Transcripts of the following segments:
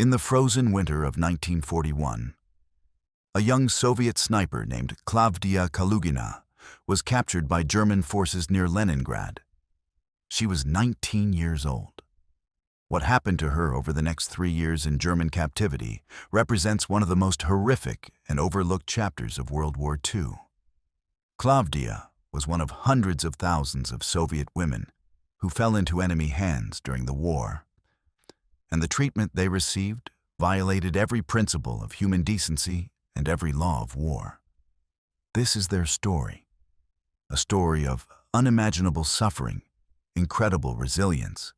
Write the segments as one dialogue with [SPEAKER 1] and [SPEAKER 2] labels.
[SPEAKER 1] In the frozen winter of 1941, a young Soviet sniper named Klavdia Kalugina was captured by German forces near Leningrad. She was 19 years old. What happened to her over the next 3 years in German captivity represents one of the most horrific and overlooked chapters of World War II. Klavdia was one of hundreds of thousands of Soviet women who fell into enemy hands during the war, and the treatment they received violated every principle of human decency and every law of war. This is their story, a story of unimaginable suffering, incredible resilience,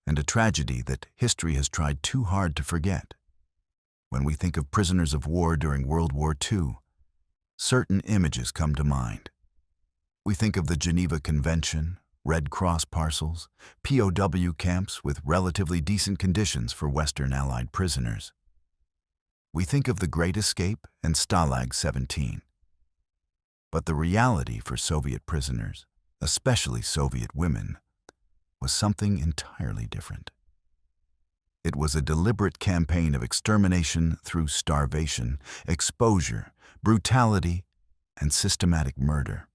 [SPEAKER 1] and a tragedy that history has tried too hard to forget. When we think of prisoners of war during World War II, certain images come to mind. We think of the Geneva Convention, Red Cross parcels, POW camps with relatively decent conditions for Western Allied prisoners. We think of the Great Escape and Stalag 17. But the reality for Soviet prisoners, especially Soviet women, was something entirely different. It was a deliberate campaign of extermination through starvation, exposure, brutality, and systematic murder.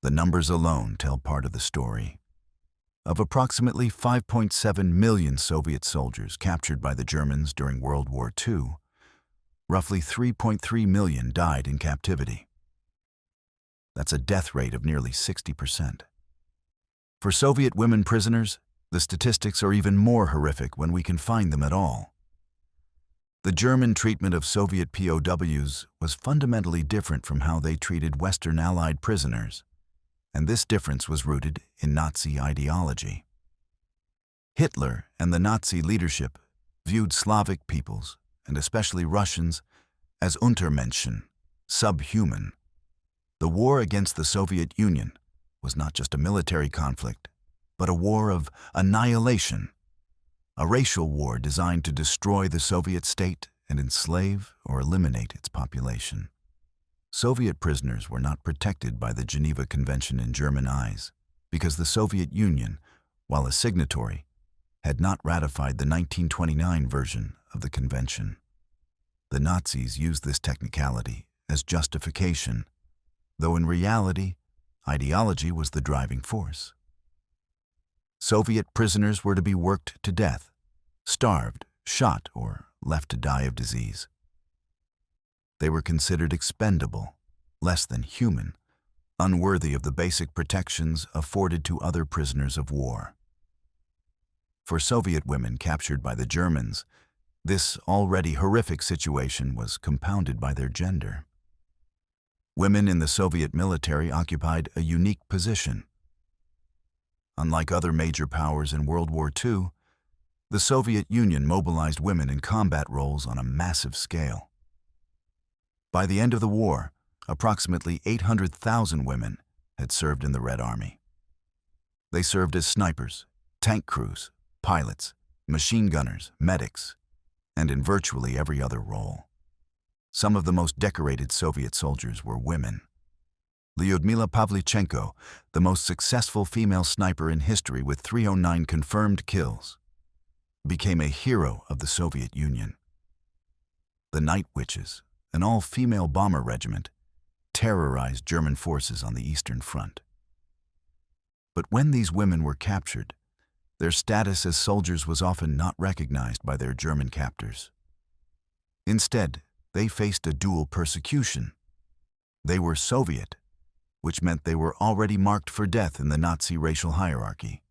[SPEAKER 1] The numbers alone tell part of the story. Of approximately 5.7 million Soviet soldiers captured by the Germans during World War II, roughly 3.3 million died in captivity. That's a death rate of nearly 60%. For Soviet women prisoners, the statistics are even more horrific when we can find them at all. The German treatment of Soviet POWs was fundamentally different from how they treated Western Allied prisoners, and this difference was rooted in Nazi ideology. Hitler and the Nazi leadership viewed Slavic peoples, and especially Russians, as Untermenschen, subhuman. The war against the Soviet Union was not just a military conflict, but a war of annihilation, a racial war designed to destroy the Soviet state and enslave or eliminate its population. Soviet prisoners were not protected by the Geneva Convention in German eyes because the Soviet Union, while a signatory, had not ratified the 1929 version of the convention. The Nazis used this technicality as justification, though in reality, ideology was the driving force. Soviet prisoners were to be worked to death, starved, shot, or left to die of disease. They were considered expendable, less than human, unworthy of the basic protections afforded to other prisoners of war. For Soviet women captured by the Germans, this already horrific situation was compounded by their gender. Women in the Soviet military occupied a unique position. Unlike other major powers in World War II, the Soviet Union mobilized women in combat roles on a massive scale. By the end of the war, approximately 800,000 women had served in the Red Army. They served as snipers, tank crews, pilots, machine gunners, medics, and in virtually every other role. Some of the most decorated Soviet soldiers were women. Lyudmila Pavlichenko, the most successful female sniper in history with 309 confirmed kills, became a hero of the Soviet Union. The Night Witches, an all-female bomber regiment, terrorized German forces on the Eastern Front. But when these women were captured, their status as soldiers was often not recognized by their German captors. Instead, they faced a dual persecution. They were Soviet, which meant they were already marked for death in the Nazi racial hierarchy.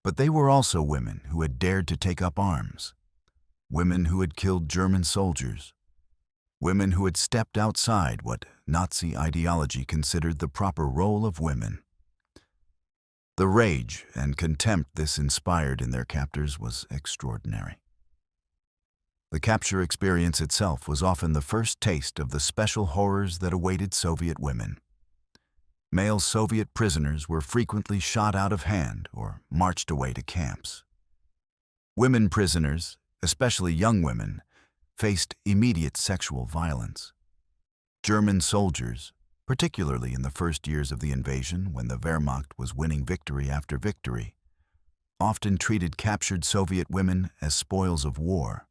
[SPEAKER 1] But they were also women who had dared to take up arms, women who had killed German soldiers, women who had stepped outside what Nazi ideology considered the proper role of women. The rage and contempt this inspired in their captors was extraordinary. The capture experience itself was often the first taste of the special horrors that awaited Soviet women. Male Soviet prisoners were frequently shot out of hand or marched away to camps. Women prisoners, especially young women, faced immediate sexual violence. German soldiers, particularly in the first years of the invasion when the Wehrmacht was winning victory after victory, often treated captured Soviet women as spoils of war.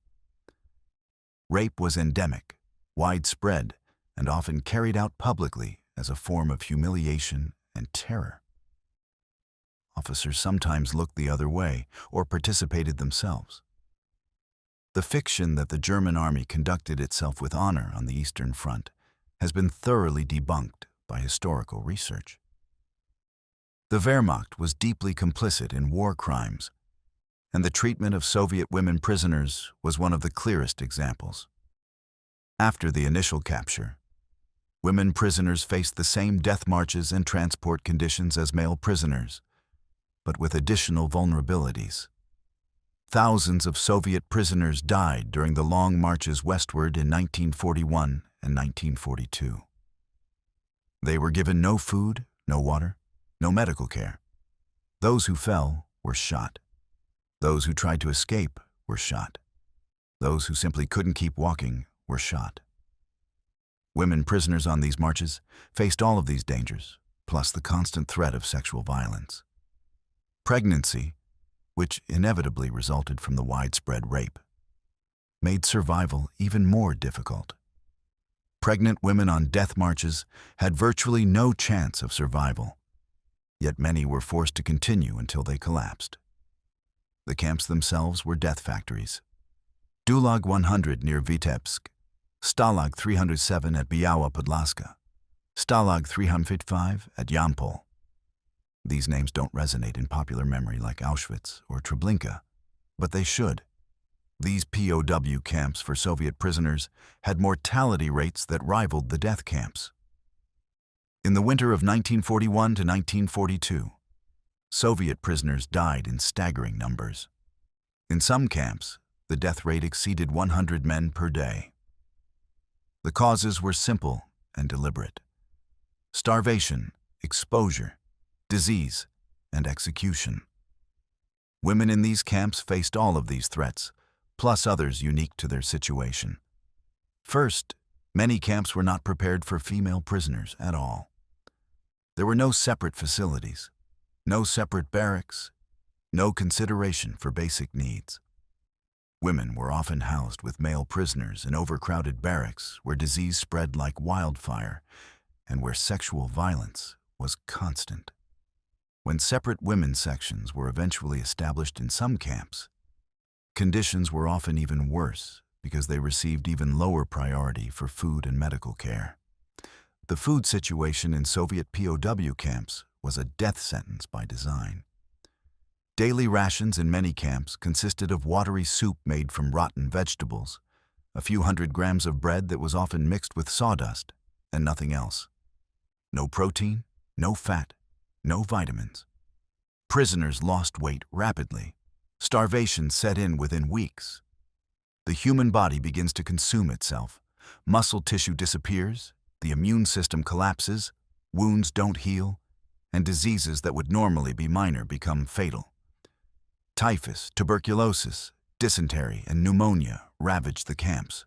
[SPEAKER 1] Rape was endemic, widespread, and often carried out publicly as a form of humiliation and terror. Officers sometimes looked the other way or participated themselves. The fiction that the German army conducted itself with honor on the Eastern Front has been thoroughly debunked by historical research. The Wehrmacht was deeply complicit in war crimes, and the treatment of Soviet women prisoners was one of the clearest examples. After the initial capture, women prisoners faced the same death marches and transport conditions as male prisoners, but with additional vulnerabilities. Thousands of Soviet prisoners died during the long marches westward in 1941 and 1942. They were given no food, no water, no medical care. Those who fell were shot. Those who tried to escape were shot. Those who simply couldn't keep walking were shot. Women prisoners on these marches faced all of these dangers, plus the constant threat of sexual violence. Pregnancy, which inevitably resulted from the widespread rape, made survival even more difficult. Pregnant women on death marches had virtually no chance of survival, yet many were forced to continue until they collapsed. The camps themselves were death factories. Gulag 100 near Vitebsk, Stalag 307 at Biała Podlaska, Stalag 305 at Yampol. These names don't resonate in popular memory like Auschwitz or Treblinka, but they should. These POW camps for Soviet prisoners had mortality rates that rivaled the death camps. In the winter of 1941 to 1942, Soviet prisoners died in staggering numbers. In some camps, the death rate exceeded 100 men per day. The causes were simple and deliberate: starvation, exposure, disease, and execution. Women in these camps faced all of these threats, plus others unique to their situation. First, many camps were not prepared for female prisoners at all. There were no separate facilities, no separate barracks, no consideration for basic needs. Women were often housed with male prisoners in overcrowded barracks where disease spread like wildfire and where sexual violence was constant. When separate women's sections were eventually established in some camps, conditions were often even worse because they received even lower priority for food and medical care. The food situation in Soviet POW camps was a death sentence by design. Daily rations in many camps consisted of watery soup made from rotten vegetables, a few hundred grams of bread that was often mixed with sawdust, and nothing else. No protein, no fat, no vitamins. Prisoners lost weight rapidly. Starvation set in within weeks. The human body begins to consume itself. Muscle tissue disappears, the immune system collapses, wounds don't heal, and diseases that would normally be minor become fatal. Typhus, tuberculosis, dysentery, and pneumonia ravaged the camps.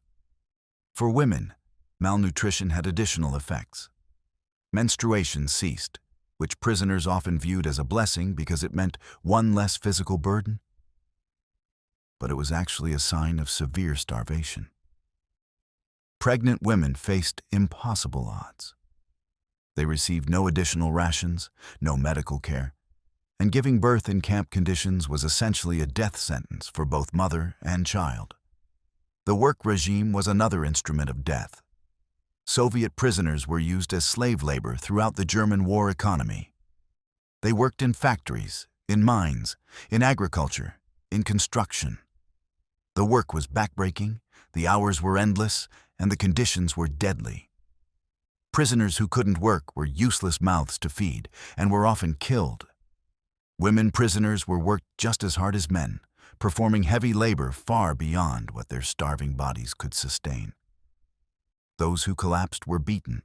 [SPEAKER 1] For women, malnutrition had additional effects. Menstruation ceased, which prisoners often viewed as a blessing because it meant one less physical burden. But it was actually a sign of severe starvation. Pregnant women faced impossible odds. They received no additional rations, no medical care, and giving birth in camp conditions was essentially a death sentence for both mother and child. The work regime was another instrument of death. Soviet prisoners were used as slave labor throughout the German war economy. They worked in factories, in mines, in agriculture, in construction. The work was backbreaking, the hours were endless, and the conditions were deadly. Prisoners who couldn't work were useless mouths to feed and were often killed. Women prisoners were worked just as hard as men, performing heavy labor far beyond what their starving bodies could sustain. Those who collapsed were beaten.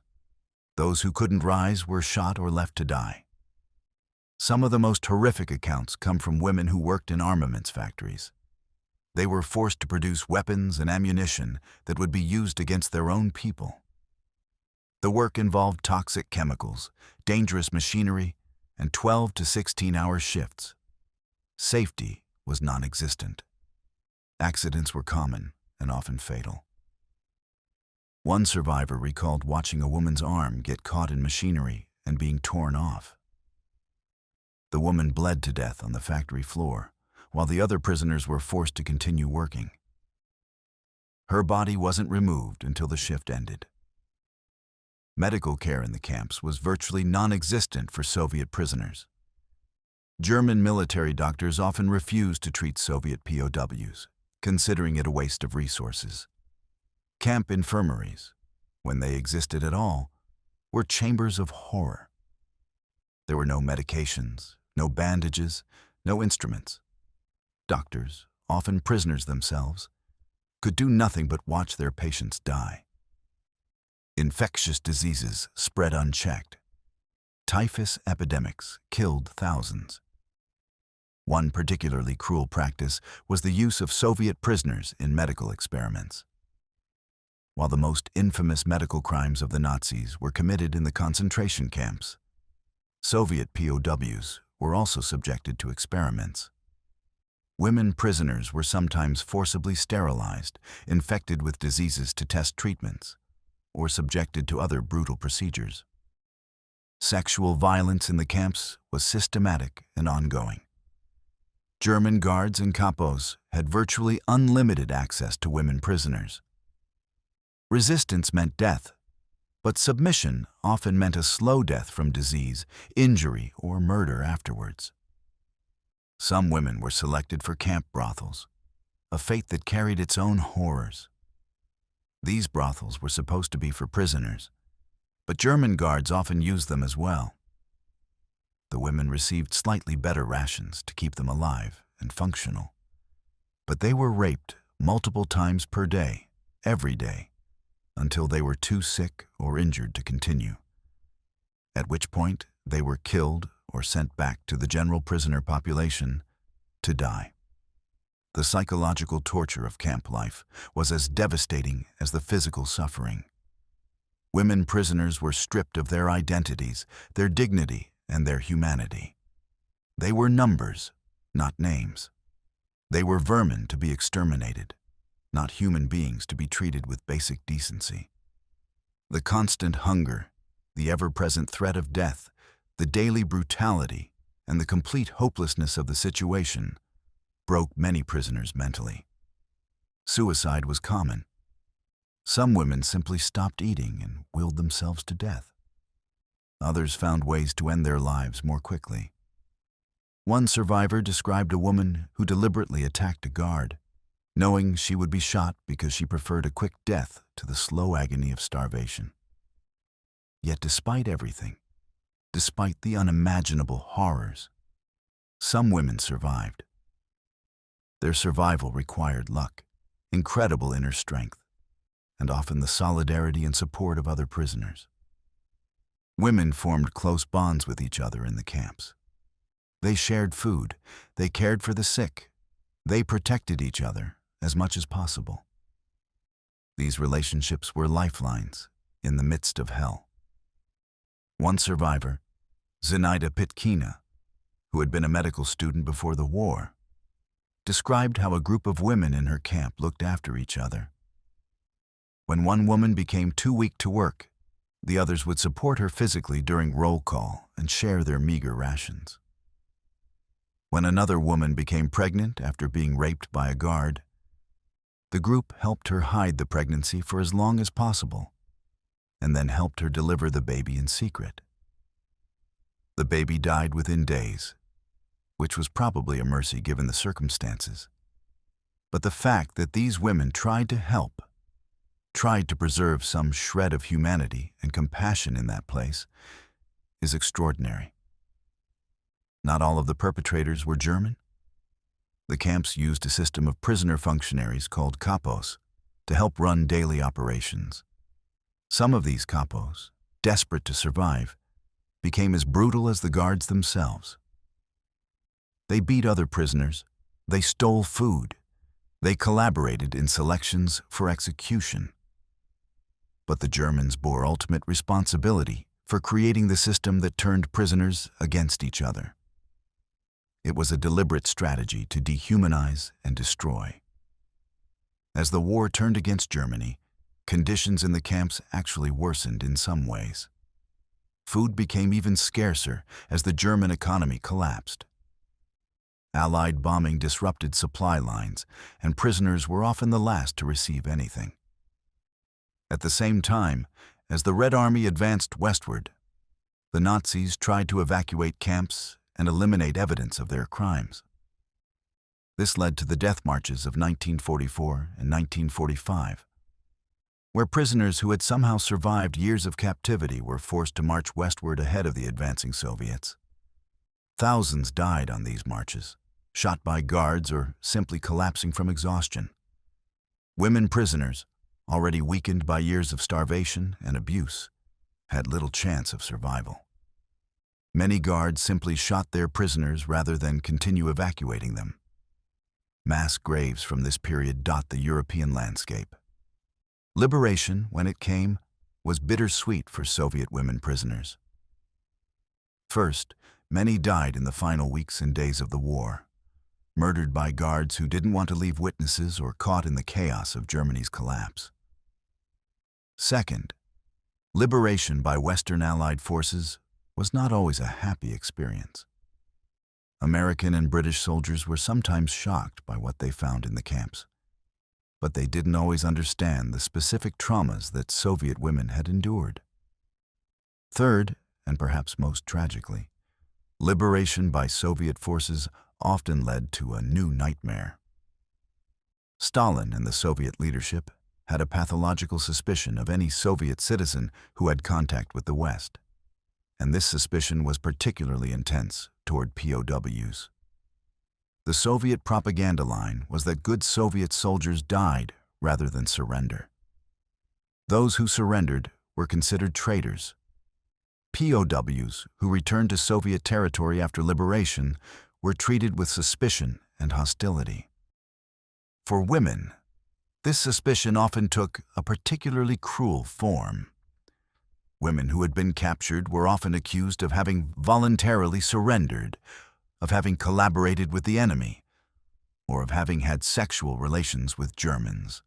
[SPEAKER 1] Those who couldn't rise were shot or left to die. Some of the most horrific accounts come from women who worked in armaments factories. They were forced to produce weapons and ammunition that would be used against their own people. The work involved toxic chemicals, dangerous machinery, and 12 to 16-hour shifts. Safety was non-existent. Accidents were common and often fatal. One survivor recalled watching a woman's arm get caught in machinery and being torn off. The woman bled to death on the factory floor, while the other prisoners were forced to continue working. Her body wasn't removed until the shift ended. Medical care in the camps was virtually non-existent for Soviet prisoners. German military doctors often refused to treat Soviet POWs, considering it a waste of resources. Camp infirmaries, when they existed at all, were chambers of horror. There were no medications, no bandages, no instruments. Doctors, often prisoners themselves, could do nothing but watch their patients die. Infectious diseases spread unchecked. Typhus epidemics killed thousands. One particularly cruel practice was the use of Soviet prisoners in medical experiments. While the most infamous medical crimes of the Nazis were committed in the concentration camps, Soviet POWs were also subjected to experiments. Women prisoners were sometimes forcibly sterilized, infected with diseases to test treatments, or subjected to other brutal procedures. Sexual violence in the camps was systematic and ongoing. German guards and capos had virtually unlimited access to women prisoners. Resistance meant death, but submission often meant a slow death from disease, injury, or murder afterwards. Some women were selected for camp brothels, a fate that carried its own horrors. These brothels were supposed to be for prisoners, but German guards often used them as well. The women received slightly better rations to keep them alive and functional, but they were raped multiple times per day, every day, until they were too sick or injured to continue, at which point they were killed or sent back to the general prisoner population to die. The psychological torture of camp life was as devastating as the physical suffering. Women prisoners were stripped of their identities, their dignity, and their humanity. They were numbers, not names. They were vermin to be exterminated, not human beings to be treated with basic decency. The constant hunger, the ever-present threat of death, the daily brutality, and the complete hopelessness of the situation broke many prisoners mentally. Suicide was common. Some women simply stopped eating and willed themselves to death. Others found ways to end their lives more quickly. One survivor described a woman who deliberately attacked a guard, knowing she would be shot because she preferred a quick death to the slow agony of starvation. Yet despite everything, despite the unimaginable horrors, some women survived. Their survival required luck, incredible inner strength, and often the solidarity and support of other prisoners. Women formed close bonds with each other in the camps. They shared food, they cared for the sick, they protected each other as much as possible. These relationships were lifelines in the midst of hell. One survivor, Zinaida Pitkina, who had been a medical student before the war, described how a group of women in her camp looked after each other. When one woman became too weak to work, the others would support her physically during roll call and share their meager rations. When another woman became pregnant after being raped by a guard, the group helped her hide the pregnancy for as long as possible, and then helped her deliver the baby in secret. The baby died within days, which was probably a mercy given the circumstances. But the fact that these women tried to help, tried to preserve some shred of humanity and compassion in that place, is extraordinary. Not all of the perpetrators were German. The camps used a system of prisoner functionaries called capos to help run daily operations. Some of these capos, desperate to survive, became as brutal as the guards themselves. They beat other prisoners, they stole food, they collaborated in selections for execution. But the Germans bore ultimate responsibility for creating the system that turned prisoners against each other. It was a deliberate strategy to dehumanize and destroy. As the war turned against Germany, conditions in the camps actually worsened in some ways. Food became even scarcer as the German economy collapsed. Allied bombing disrupted supply lines, and prisoners were often the last to receive anything. At the same time, as the Red Army advanced westward, the Nazis tried to evacuate camps and eliminate evidence of their crimes. This led to the death marches of 1944 and 1945, where prisoners who had somehow survived years of captivity were forced to march westward ahead of the advancing Soviets. Thousands died on these marches, shot by guards or simply collapsing from exhaustion. Women prisoners, already weakened by years of starvation and abuse, had little chance of survival. Many guards simply shot their prisoners rather than continue evacuating them. Mass graves from this period dot the European landscape. Liberation, when it came, was bittersweet for Soviet women prisoners. First, many died in the final weeks and days of the war, murdered by guards who didn't want to leave witnesses or caught in the chaos of Germany's collapse. Second, liberation by Western Allied forces was not always a happy experience. American and British soldiers were sometimes shocked by what they found in the camps, but they didn't always understand the specific traumas that Soviet women had endured. Third, and perhaps most tragically, liberation by Soviet forces often led to a new nightmare. Stalin and the Soviet leadership had a pathological suspicion of any Soviet citizen who had contact with the West, and this suspicion was particularly intense toward POWs. The Soviet propaganda line was that good Soviet soldiers died rather than surrender. Those who surrendered were considered traitors. POWs who returned to Soviet territory after liberation were treated with suspicion and hostility. For women, this suspicion often took a particularly cruel form. Women who had been captured were often accused of having voluntarily surrendered, of having collaborated with the enemy, or of having had sexual relations with Germans.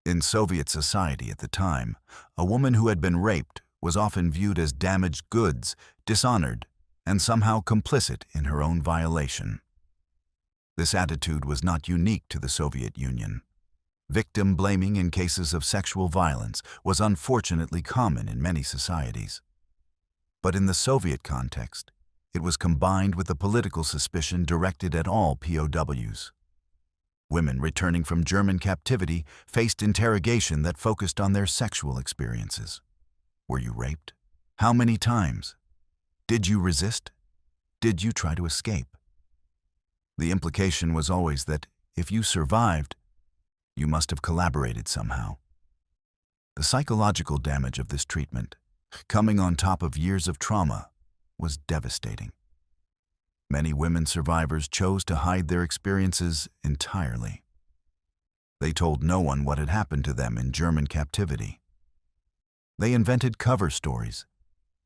[SPEAKER 1] In Soviet society at the time, a woman who had been raped was often viewed as damaged goods, dishonored, and somehow complicit in her own violation. This attitude was not unique to the Soviet Union. Victim blaming in cases of sexual violence was unfortunately common in many societies. But in the Soviet context, it was combined with a political suspicion directed at all POWs. Women returning from German captivity faced interrogation that focused on their sexual experiences. Were you raped? How many times? Did you resist? Did you try to escape? The implication was always that if you survived, you must have collaborated somehow. The psychological damage of this treatment, coming on top of years of trauma, was devastating. Many women survivors chose to hide their experiences entirely. They told no one what had happened to them in German captivity. They invented cover stories,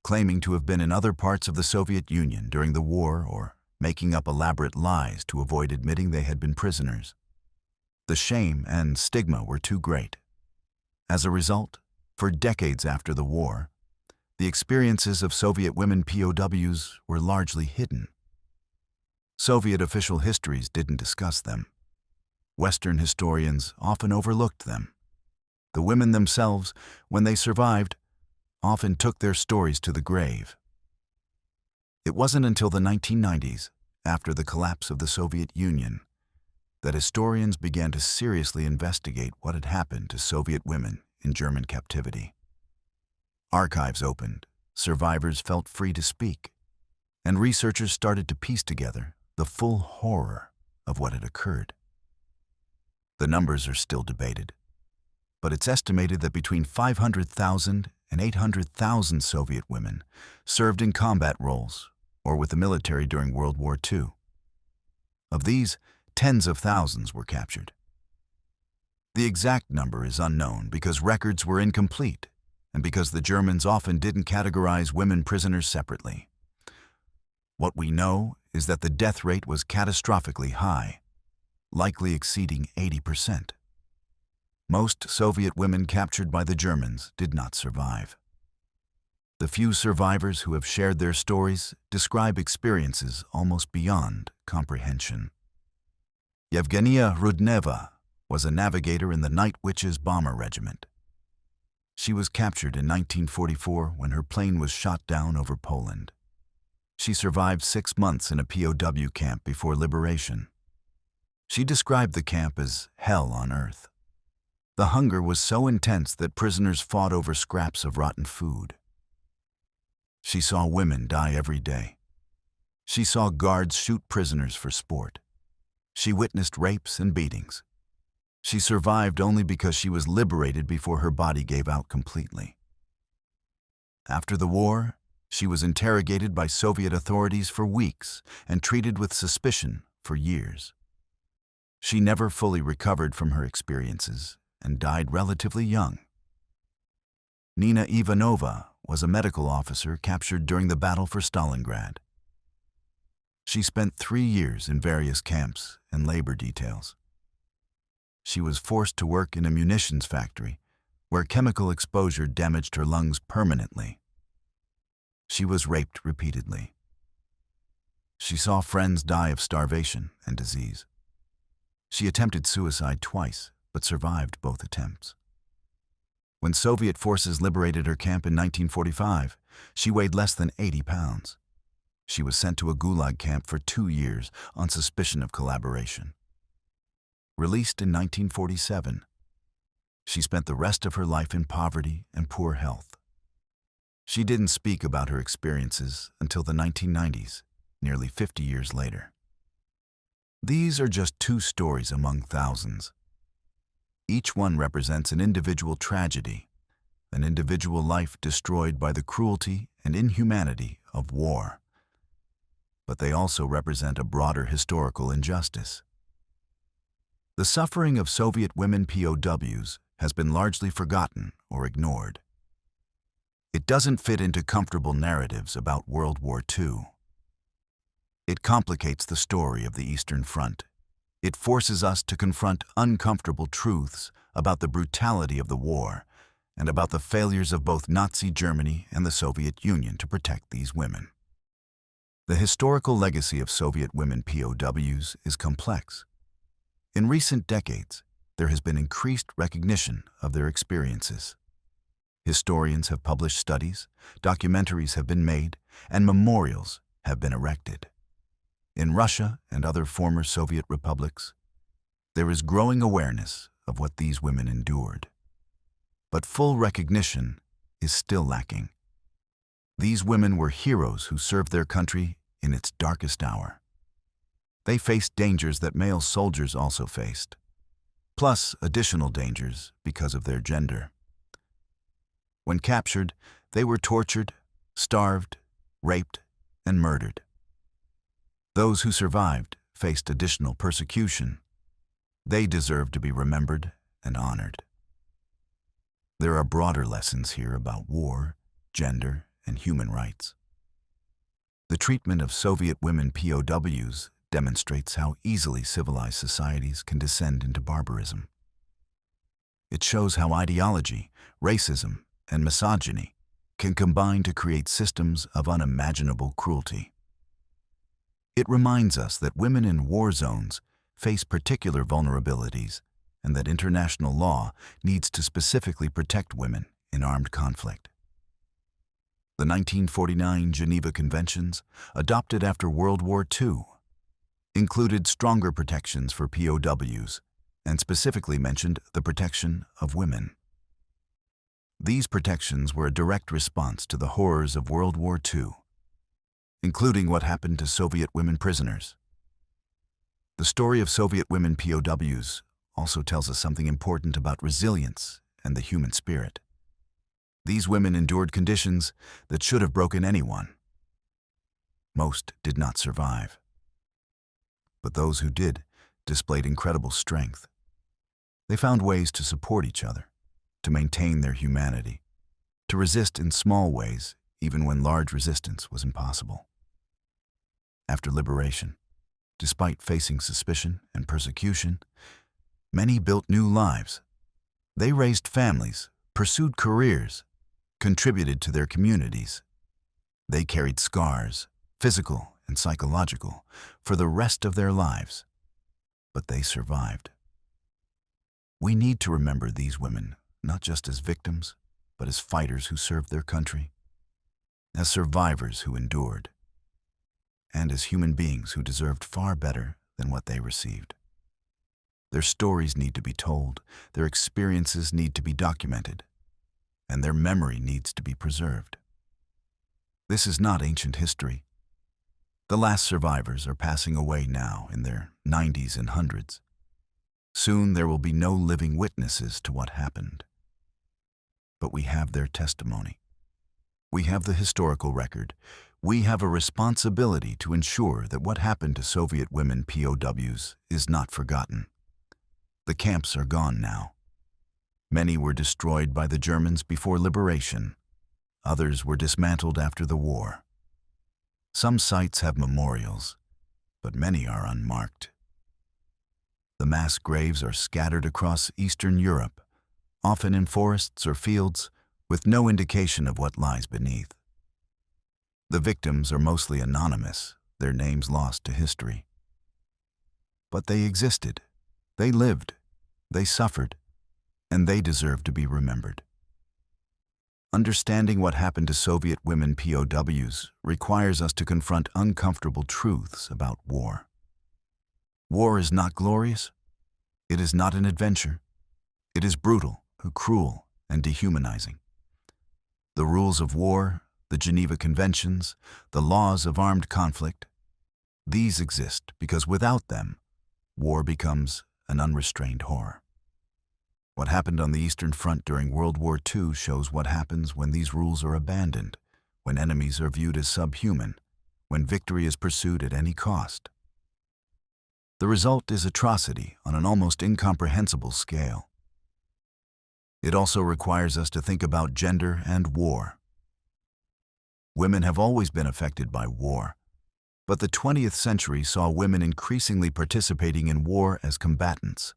[SPEAKER 1] claiming to have been in other parts of the Soviet Union during the war or making up elaborate lies to avoid admitting they had been prisoners. The shame and stigma were too great. As a result, for decades after the war, the experiences of Soviet women POWs were largely hidden. Soviet official histories didn't discuss them. Western historians often overlooked them. The women themselves, when they survived, often took their stories to the grave. It wasn't until the 1990s, after the collapse of the Soviet Union, that historians began to seriously investigate what had happened to Soviet women in German captivity. Archives opened, survivors felt free to speak, and researchers started to piece together the full horror of what had occurred. The numbers are still debated, but it's estimated that between 500,000 and 800,000 Soviet women served in combat roles or with the military during World War II. Of these, tens of thousands were captured. The exact number is unknown because records were incomplete and because the Germans often didn't categorize women prisoners separately. What we know is that the death rate was catastrophically high, likely exceeding 80%. Most Soviet women captured by the Germans did not survive. The few survivors who have shared their stories describe experiences almost beyond comprehension. Yevgenia Rudneva was a navigator in the Night Witches Bomber Regiment. She was captured in 1944 when her plane was shot down over Poland. She survived 6 months in a POW camp before liberation. She described the camp as hell on earth. The hunger was so intense that prisoners fought over scraps of rotten food. She saw women die every day. She saw guards shoot prisoners for sport. She witnessed rapes and beatings. She survived only because she was liberated before her body gave out completely. After the war, she was interrogated by Soviet authorities for weeks and treated with suspicion for years. She never fully recovered from her experiences and died relatively young. Nina Ivanova was a medical officer captured during the battle for Stalingrad. She spent 3 years in various camps and labor details. She was forced to work in a munitions factory where chemical exposure damaged her lungs permanently. She was raped repeatedly. She saw friends die of starvation and disease. She attempted suicide twice, but survived both attempts. When Soviet forces liberated her camp in 1945, she weighed less than 80 pounds. She was sent to a gulag camp for 2 years on suspicion of collaboration. Released in 1947, she spent the rest of her life in poverty and poor health. She didn't speak about her experiences until the 1990s, nearly 50 years later. These are just 2 stories among thousands. Each one represents an individual tragedy, an individual life destroyed by the cruelty and inhumanity of war. But they also represent a broader historical injustice. The suffering of Soviet women POWs has been largely forgotten or ignored. It doesn't fit into comfortable narratives about World War II. It complicates the story of the Eastern Front. It forces us to confront uncomfortable truths about the brutality of the war and about the failures of both Nazi Germany and the Soviet Union to protect these women. The historical legacy of Soviet women POWs is complex. In recent decades, there has been increased recognition of their experiences. Historians have published studies, documentaries have been made, and memorials have been erected. In Russia and other former Soviet republics, there is growing awareness of what these women endured. But full recognition is still lacking. These women were heroes who served their country in its darkest hour. They faced dangers that male soldiers also faced, plus additional dangers because of their gender. When captured, they were tortured, starved, raped, and murdered. Those who survived faced additional persecution. They deserve to be remembered and honored. There are broader lessons here about war, gender, and human rights. The treatment of Soviet women POWs demonstrates how easily civilized societies can descend into barbarism. It shows how ideology, racism, and misogyny can combine to create systems of unimaginable cruelty. It reminds us that women in war zones face particular vulnerabilities and that international law needs to specifically protect women in armed conflict. The 1949 Geneva Conventions, adopted after World War II, included stronger protections for POWs and specifically mentioned the protection of women. These protections were a direct response to the horrors of World War II, including what happened to Soviet women prisoners. The story of Soviet women POWs also tells us something important about resilience and the human spirit. These women endured conditions that should have broken anyone. Most did not survive. But those who did displayed incredible strength. They found ways to support each other, to maintain their humanity, to resist in small ways even when large resistance was impossible. After liberation, despite facing suspicion and persecution, many built new lives. They raised families, pursued careers, contributed to their communities. They carried scars, physical and psychological, for the rest of their lives. But they survived. We need to remember these women, not just as victims, but as fighters who served their country, as survivors who endured, and as human beings who deserved far better than what they received. Their stories need to be told, their experiences need to be documented, and their memory needs to be preserved. This is not ancient history. The last survivors are passing away now in their 90s and hundreds. Soon there will be no living witnesses to what happened. But we have their testimony. We have the historical record. We have a responsibility to ensure that what happened to Soviet women POWs is not forgotten. The camps are gone now. Many were destroyed by the Germans before liberation. Others were dismantled after the war. Some sites have memorials, but many are unmarked. The mass graves are scattered across Eastern Europe, often in forests or fields, with no indication of what lies beneath. The victims are mostly anonymous, their names lost to history. But they existed, they lived, they suffered, and they deserve to be remembered. Understanding what happened to Soviet women POWs requires us to confront uncomfortable truths about war. War is not glorious. It is not an adventure. It is brutal, cruel, and dehumanizing. The rules of war, the Geneva Conventions, the laws of armed conflict, these exist because without them, war becomes an unrestrained horror. What happened on the Eastern Front during World War II shows what happens when these rules are abandoned, when enemies are viewed as subhuman, when victory is pursued at any cost. The result is atrocity on an almost incomprehensible scale. It also requires us to think about gender and war. Women have always been affected by war, but the 20th century saw women increasingly participating in war as combatants.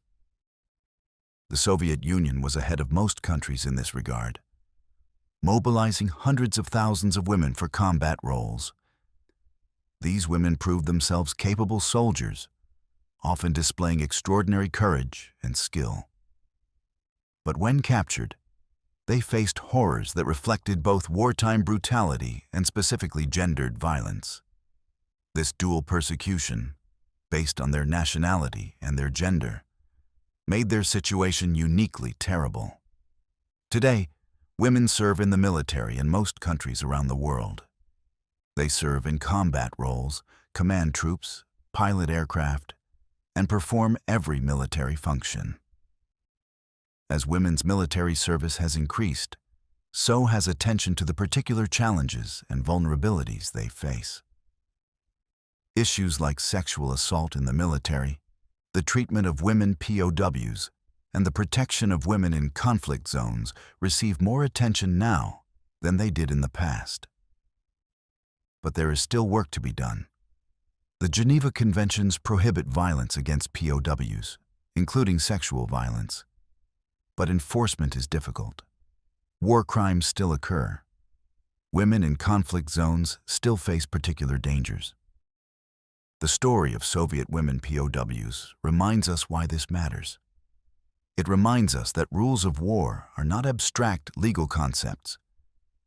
[SPEAKER 1] The Soviet Union was ahead of most countries in this regard, mobilizing hundreds of thousands of women for combat roles. These women proved themselves capable soldiers, often displaying extraordinary courage and skill. But when captured, they faced horrors that reflected both wartime brutality and specifically gendered violence. This dual persecution, based on their nationality and their gender, made their situation uniquely terrible. Today, women serve in the military in most countries around the world. They serve in combat roles, command troops, pilot aircraft, and perform every military function. As women's military service has increased, so has attention to the particular challenges and vulnerabilities they face. Issues like sexual assault in the military, the treatment of women POWs, and the protection of women in conflict zones receive more attention now than they did in the past. But there is still work to be done. The Geneva Conventions prohibit violence against POWs, including sexual violence. But enforcement is difficult. War crimes still occur. Women in conflict zones still face particular dangers. The story of Soviet women POWs reminds us why this matters. It reminds us that rules of war are not abstract legal concepts,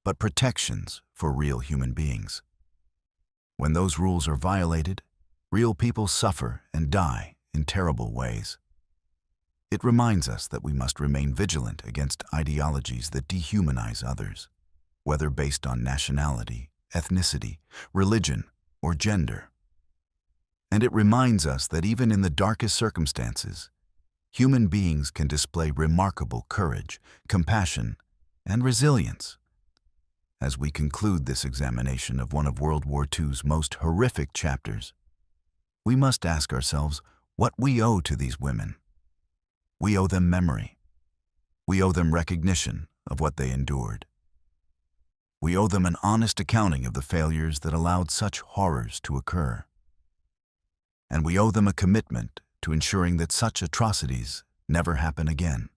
[SPEAKER 1] but protections for real human beings. When those rules are violated, real people suffer and die in terrible ways. It reminds us that we must remain vigilant against ideologies that dehumanize others, whether based on nationality, ethnicity, religion, or gender. And it reminds us that even in the darkest circumstances, human beings can display remarkable courage, compassion, and resilience. As we conclude this examination of one of World War II's most horrific chapters, we must ask ourselves what we owe to these women. We owe them memory. We owe them recognition of what they endured. We owe them an honest accounting of the failures that allowed such horrors to occur. and we owe them a commitment to ensuring that such atrocities never happen again.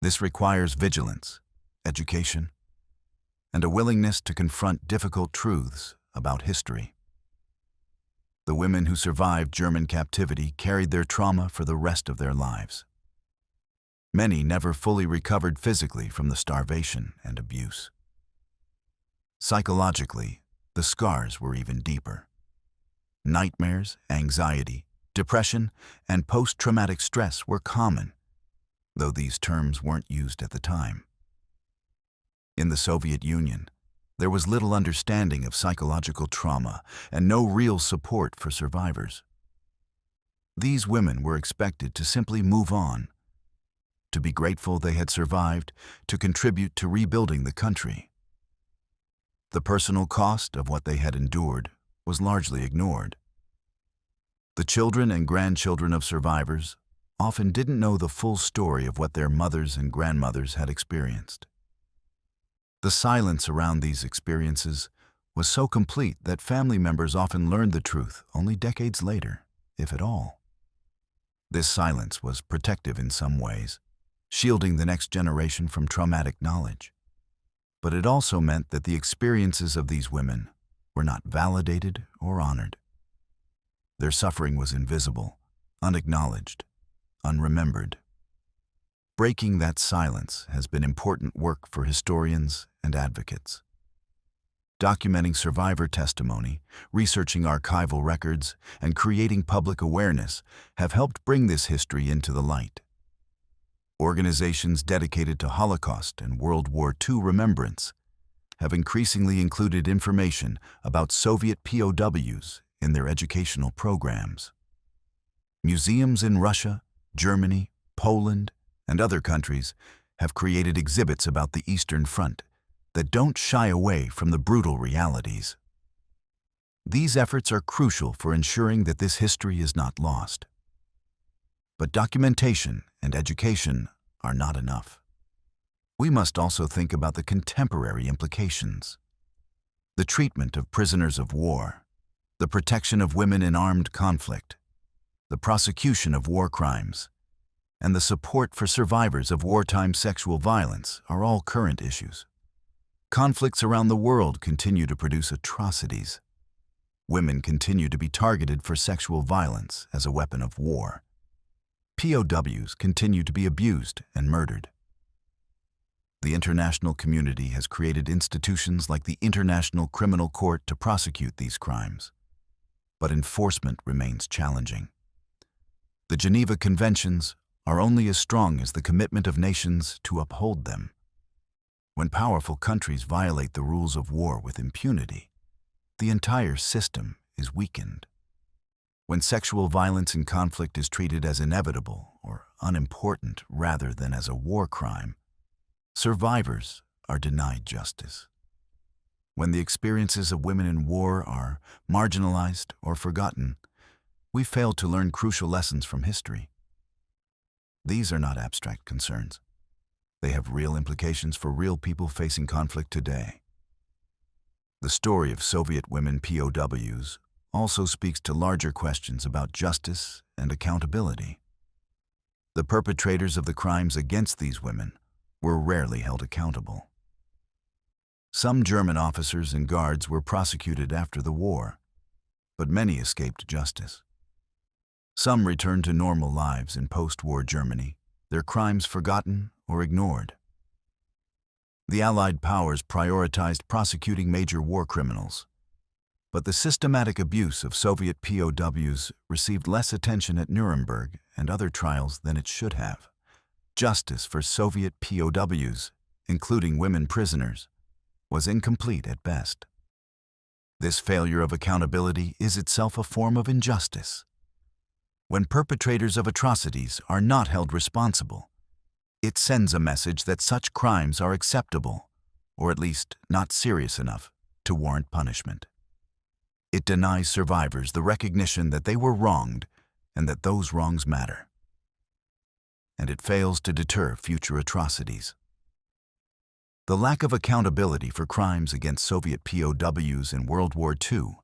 [SPEAKER 1] This requires vigilance, education, and a willingness to confront difficult truths about history. The women who survived German captivity carried their trauma for the rest of their lives. Many never fully recovered physically from the starvation and abuse. Psychologically, the scars were even deeper. Nightmares, anxiety, depression, and post-traumatic stress were common, though these terms weren't used at the time. In the Soviet Union, there was little understanding of psychological trauma and no real support for survivors. These women were expected to simply move on, to be grateful they had survived, to contribute to rebuilding the country. The personal cost of what they had endured was largely ignored. The children and grandchildren of survivors often didn't know the full story of what their mothers and grandmothers had experienced. The silence around these experiences was so complete that family members often learned the truth only decades later, if at all. This silence was protective in some ways, shielding the next generation from traumatic knowledge. But it also meant that the experiences of these women were not validated or honored. Their suffering was invisible, unacknowledged, unremembered. Breaking that silence has been important work for historians and advocates. Documenting survivor testimony, researching archival records, and creating public awareness have helped bring this history into the light. Organizations dedicated to Holocaust and World War II remembrance have increasingly included information about Soviet POWs in their educational programs. Museums in Russia, Germany, Poland, and other countries have created exhibits about the Eastern Front that don't shy away from the brutal realities. These efforts are crucial for ensuring that this history is not lost. But documentation and education are not enough. We must also think about the contemporary implications. The treatment of prisoners of war, the protection of women in armed conflict, the prosecution of war crimes, and the support for survivors of wartime sexual violence are all current issues. Conflicts around the world continue to produce atrocities. Women continue to be targeted for sexual violence as a weapon of war. POWs continue to be abused and murdered. The international community has created institutions like the International Criminal Court to prosecute these crimes, but enforcement remains challenging. The Geneva Conventions are only as strong as the commitment of nations to uphold them. When powerful countries violate the rules of war with impunity, the entire system is weakened. When sexual violence in conflict is treated as inevitable or unimportant rather than as a war crime, survivors are denied justice. When the experiences of women in war are marginalized or forgotten, we fail to learn crucial lessons from history. These are not abstract concerns. They have real implications for real people facing conflict today. The story of Soviet women POWs also speaks to larger questions about justice and accountability. The perpetrators of the crimes against these women were rarely held accountable. Some German officers and guards were prosecuted after the war, but many escaped justice. Some returned to normal lives in post-war Germany, their crimes forgotten or ignored. The Allied powers prioritized prosecuting major war criminals, but the systematic abuse of Soviet POWs received less attention at Nuremberg and other trials than it should have. Justice for Soviet POWs, including women prisoners, was incomplete at best. This failure of accountability is itself a form of injustice. When perpetrators of atrocities are not held responsible, it sends a message that such crimes are acceptable, or at least not serious enough to warrant punishment. It denies survivors the recognition that they were wronged and that those wrongs matter. And it fails to deter future atrocities. The lack of accountability for crimes against Soviet POWs in World War II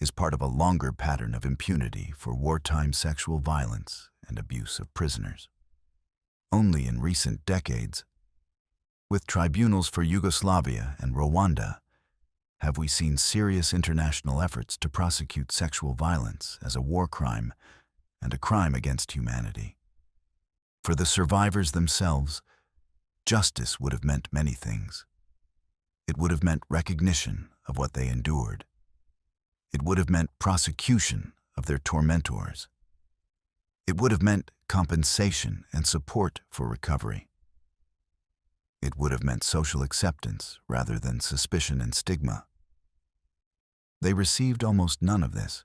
[SPEAKER 1] is part of a longer pattern of impunity for wartime sexual violence and abuse of prisoners. Only in recent decades, with tribunals for Yugoslavia and Rwanda, have we seen serious international efforts to prosecute sexual violence as a war crime and a crime against humanity. For the survivors themselves, justice would have meant many things. It would have meant recognition of what they endured. It would have meant prosecution of their tormentors. It would have meant compensation and support for recovery. It would have meant social acceptance rather than suspicion and stigma. They received almost none of this.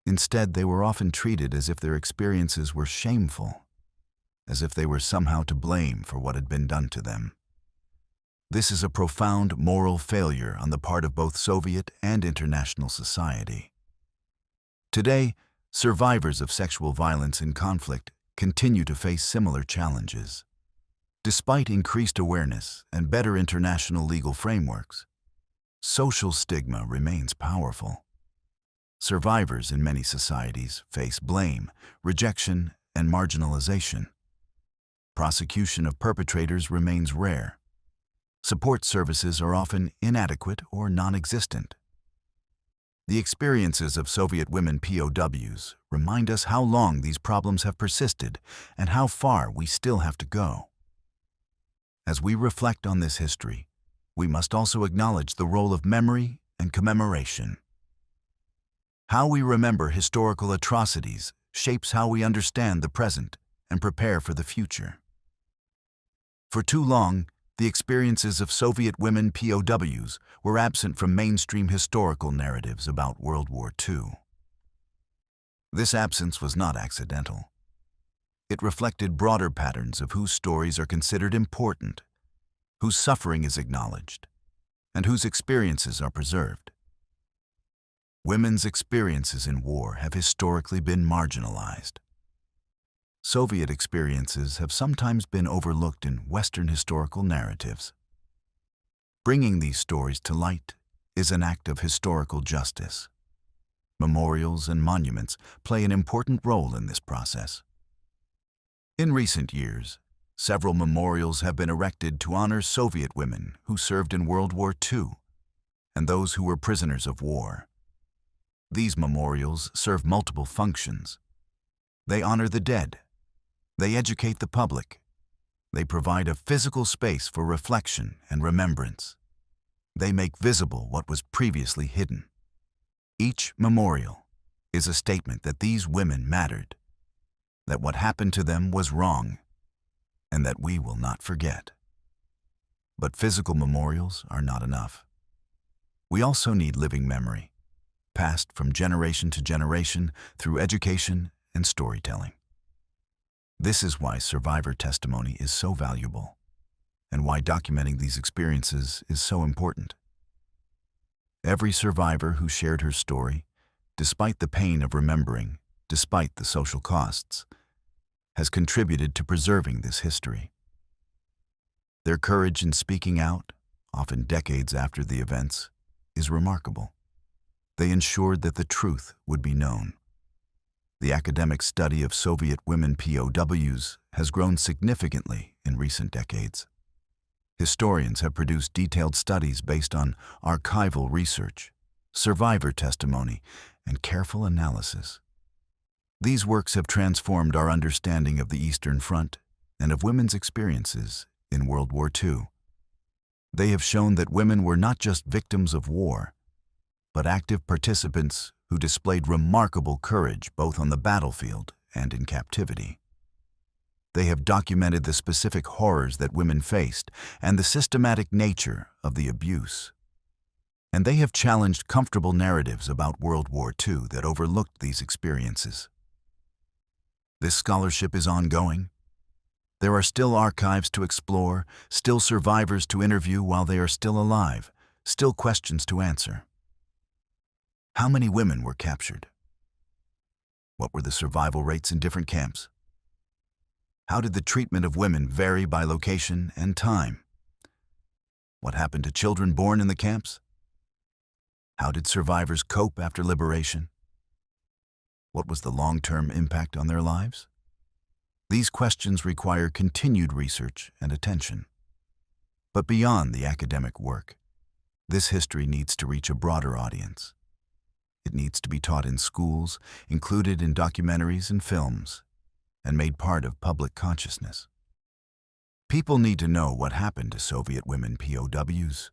[SPEAKER 1] Instead, they were often treated as if their experiences were shameful, as if they were somehow to blame for what had been done to them. This is a profound moral failure on the part of both Soviet and international society. Today, survivors of sexual violence in conflict continue to face similar challenges. Despite increased awareness and better international legal frameworks, social stigma remains powerful. Survivors in many societies face blame, rejection, and marginalization. Prosecution of perpetrators remains rare. Support services are often inadequate or non-existent. The experiences of Soviet women POWs remind us how long these problems have persisted and how far we still have to go. As we reflect on this history, we must also acknowledge the role of memory and commemoration. How we remember historical atrocities shapes how we understand the present and prepare for the future. For too long, the experiences of Soviet women POWs were absent from mainstream historical narratives about World War II. This absence was not accidental. It reflected broader patterns of whose stories are considered important, whose suffering is acknowledged, and whose experiences are preserved. Women's experiences in war have historically been marginalized. Soviet experiences have sometimes been overlooked in Western historical narratives. Bringing these stories to light is an act of historical justice. Memorials and monuments play an important role in this process. In recent years, several memorials have been erected to honor Soviet women who served in World War II and those who were prisoners of war. These memorials serve multiple functions. They honor the dead. They educate the public. They provide a physical space for reflection and remembrance. They make visible what was previously hidden. Each memorial is a statement that these women mattered, that what happened to them was wrong, and that we will not forget. But physical memorials are not enough. We also need living memory, passed from generation to generation through education and storytelling. This is why survivor testimony is so valuable, and why documenting these experiences is so important. Every survivor who shared her story, despite the pain of remembering, despite the social costs, has contributed to preserving this history. Their courage in speaking out, often decades after the events, is remarkable. They ensured that the truth would be known. The academic study of Soviet women POWs has grown significantly in recent decades. Historians have produced detailed studies based on archival research, survivor testimony, and careful analysis. These works have transformed our understanding of the Eastern Front and of women's experiences in World War II. They have shown that women were not just victims of war, but active participants who displayed remarkable courage both on the battlefield and in captivity. They have documented the specific horrors that women faced and the systematic nature of the abuse. And they have challenged comfortable narratives about World War II that overlooked these experiences. This scholarship is ongoing. There are still archives to explore, still survivors to interview while they are still alive, still questions to answer. How many women were captured? What were the survival rates in different camps? How did the treatment of women vary by location and time? What happened to children born in the camps? How did survivors cope after liberation? What was the long-term impact on their lives? These questions require continued research and attention. But beyond the academic work, this history needs to reach a broader audience. It needs to be taught in schools, included in documentaries and films, and made part of public consciousness. People need to know what happened to Soviet women POWs.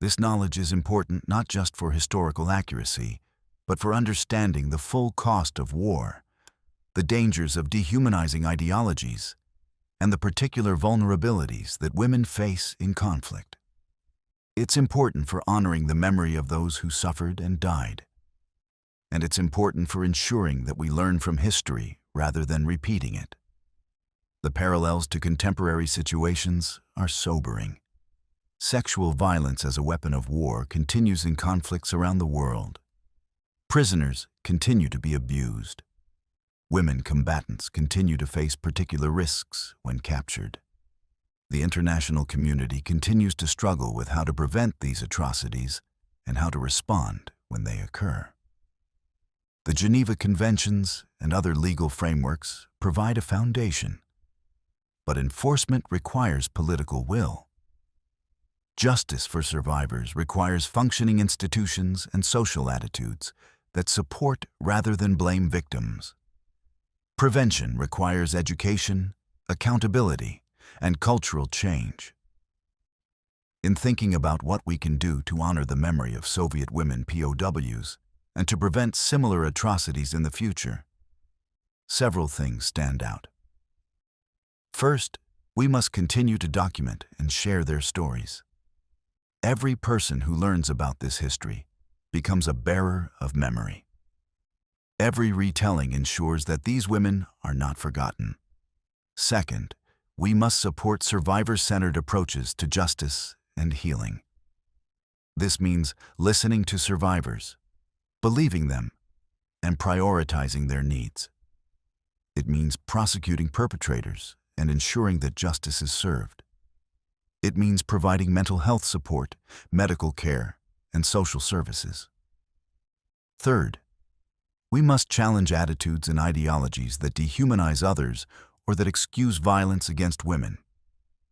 [SPEAKER 1] This knowledge is important not just for historical accuracy, but for understanding the full cost of war, the dangers of dehumanizing ideologies, and the particular vulnerabilities that women face in conflict. It's important for honoring the memory of those who suffered and died. And it's important for ensuring that we learn from history rather than repeating it. The parallels to contemporary situations are sobering. Sexual violence as a weapon of war continues in conflicts around the world. Prisoners continue to be abused. Women combatants continue to face particular risks when captured. The international community continues to struggle with how to prevent these atrocities and how to respond when they occur. The Geneva Conventions and other legal frameworks provide a foundation, but enforcement requires political will. Justice for survivors requires functioning institutions and social attitudes that support rather than blame victims. Prevention requires education, accountability, and cultural change. In thinking about what we can do to honor the memory of Soviet women POWs and to prevent similar atrocities in the future, several things stand out. First, we must continue to document and share their stories. Every person who learns about this history becomes a bearer of memory. Every retelling ensures that these women are not forgotten. Second, we must support survivor-centered approaches to justice and healing. This means listening to survivors, believing them, and prioritizing their needs. It means prosecuting perpetrators and ensuring that justice is served. It means providing mental health support, medical care, and social services. Third, we must challenge attitudes and ideologies that dehumanize others or that excuse violence against women.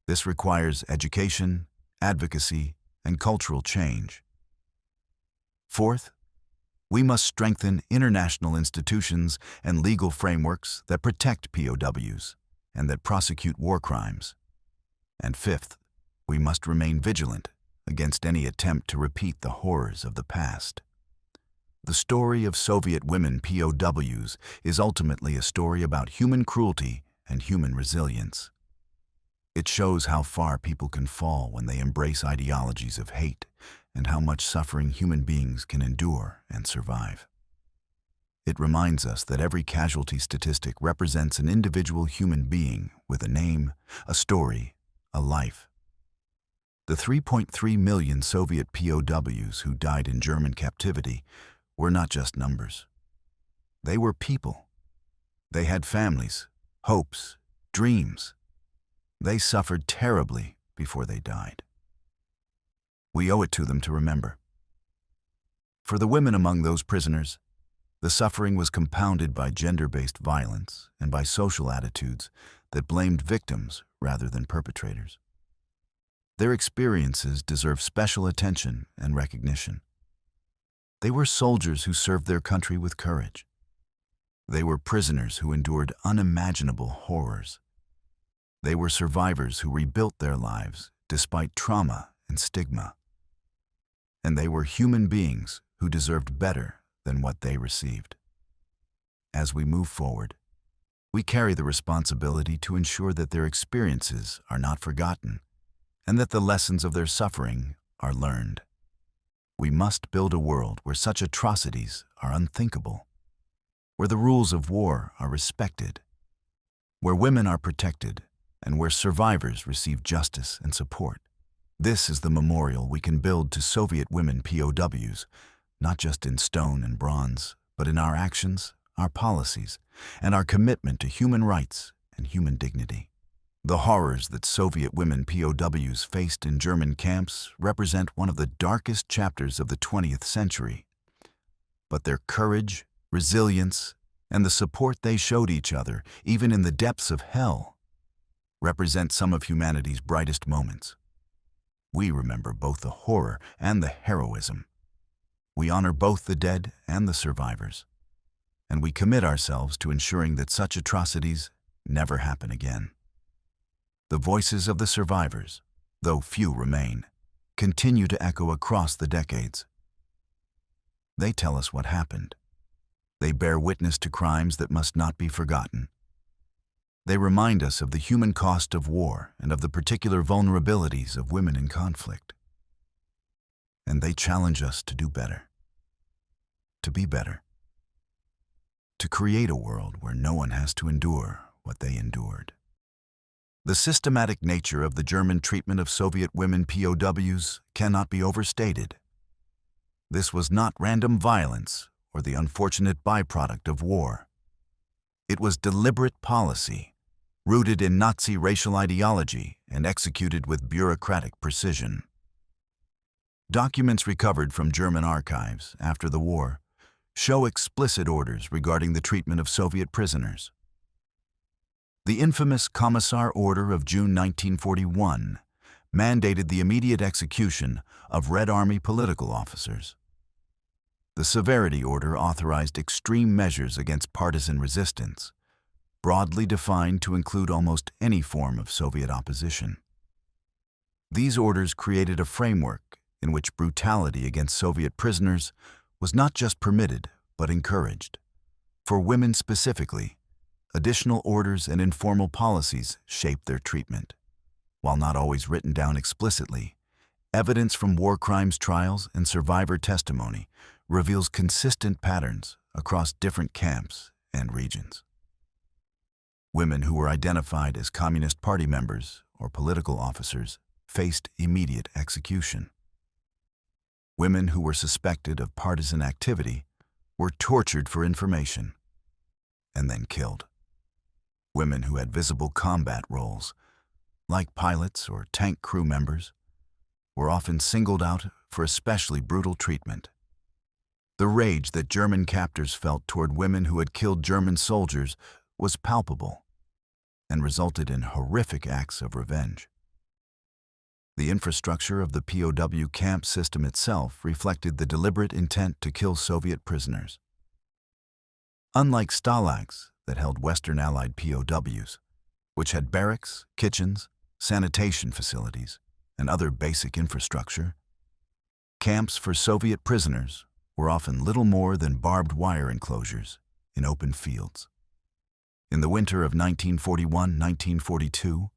[SPEAKER 1] This requires education, advocacy, and cultural change. Fourth, we must strengthen international institutions and legal frameworks that protect POWs and that prosecute war crimes. And fifth, we must remain vigilant against any attempt to repeat the horrors of the past. The story of Soviet women POWs is ultimately a story about human cruelty and human resilience. It shows how far people can fall when they embrace ideologies of hate and how much suffering human beings can endure and survive. It reminds us that every casualty statistic represents an individual human being with a name, a story, a life. The 3.3 million Soviet POWs who died in German captivity were not just numbers. They were people. They had families, hopes, dreams. They suffered terribly before they died. We owe it to them to remember. For the women among those prisoners, the suffering was compounded by gender-based violence and by social attitudes that blamed victims rather than perpetrators. Their experiences deserve special attention and recognition. They were soldiers who served their country with courage. They were prisoners who endured unimaginable horrors. They were survivors who rebuilt their lives despite trauma and stigma. And they were human beings who deserved better than what they received. As we move forward, we carry the responsibility to ensure that their experiences are not forgotten and that the lessons of their suffering are learned. We must build a world where such atrocities are unthinkable, where the rules of war are respected, where women are protected, and where survivors receive justice and support. This is the memorial we can build to Soviet women POWs, not just in stone and bronze, but in our actions, our policies, and our commitment to human rights and human dignity. The horrors that Soviet women POWs faced in German camps represent one of the darkest chapters of the 20th century. But their courage, resilience, and the support they showed each other, even in the depths of hell, represent some of humanity's brightest moments. We remember both the horror and the heroism. We honor both the dead and the survivors, and we commit ourselves to ensuring that such atrocities never happen again. The voices of the survivors, though few remain, continue to echo across the decades. They tell us what happened. They bear witness to crimes that must not be forgotten. They remind us of the human cost of war and of the particular vulnerabilities of women in conflict. And they challenge us to do better, to be better, to create a world where no one has to endure what they endured. The systematic nature of the German treatment of Soviet women POWs cannot be overstated. This was not random violence or the unfortunate byproduct of war. It was deliberate policy, rooted in Nazi racial ideology and executed with bureaucratic precision. Documents recovered from German archives after the war show explicit orders regarding the treatment of Soviet prisoners. The infamous Commissar Order of June 1941 mandated the immediate execution of Red Army political officers. The Severity Order authorized extreme measures against partisan resistance, broadly defined to include almost any form of Soviet opposition. These orders created a framework in which brutality against Soviet prisoners was not just permitted, but encouraged. For women specifically, additional orders and informal policies shaped their treatment. While not always written down explicitly, evidence from war crimes trials and survivor testimony reveals consistent patterns across different camps and regions. Women who were identified as Communist Party members or political officers faced immediate execution. Women who were suspected of partisan activity were tortured for information and then killed. Women who had visible combat roles, like pilots or tank crew members, were often singled out for especially brutal treatment. The rage that German captors felt toward women who had killed German soldiers was palpable and resulted in horrific acts of revenge. The infrastructure of the POW camp system itself reflected the deliberate intent to kill Soviet prisoners. Unlike stalags that held Western Allied POWs, which had barracks, kitchens, sanitation facilities, and other basic infrastructure, camps for Soviet prisoners were often little more than barbed wire enclosures in open fields. In the winter of 1941-1942,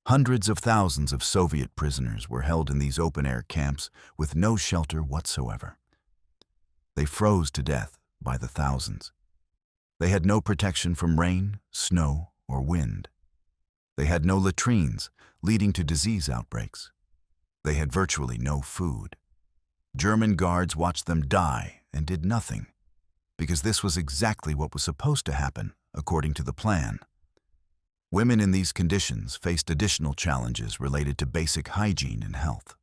[SPEAKER 1] hundreds of thousands of Soviet prisoners were held in these open-air camps with no shelter whatsoever. They froze to death by the thousands. They had no protection from rain, snow, or wind. They had no latrines, leading to disease outbreaks. They had virtually no food. German guards watched them die and did nothing, because this was exactly what was supposed to happen, according to the plan. Women in these conditions faced additional challenges related to basic hygiene and health.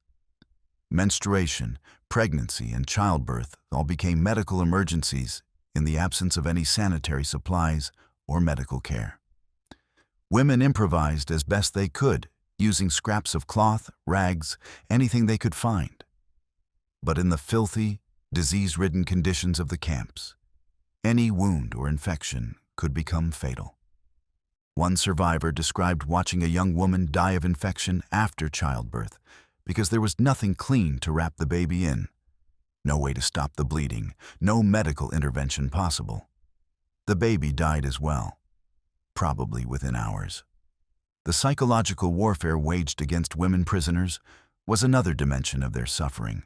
[SPEAKER 1] Menstruation, pregnancy, and childbirth all became medical emergencies in the absence of any sanitary supplies or medical care. Women improvised as best they could, using scraps of cloth, rags, anything they could find. But in the filthy, disease-ridden conditions of the camps, any wound or infection could become fatal. One survivor described watching a young woman die of infection after childbirth because there was nothing clean to wrap the baby in. No way to stop the bleeding, no medical intervention possible. The baby died as well, probably within hours. The psychological warfare waged against women prisoners was another dimension of their suffering.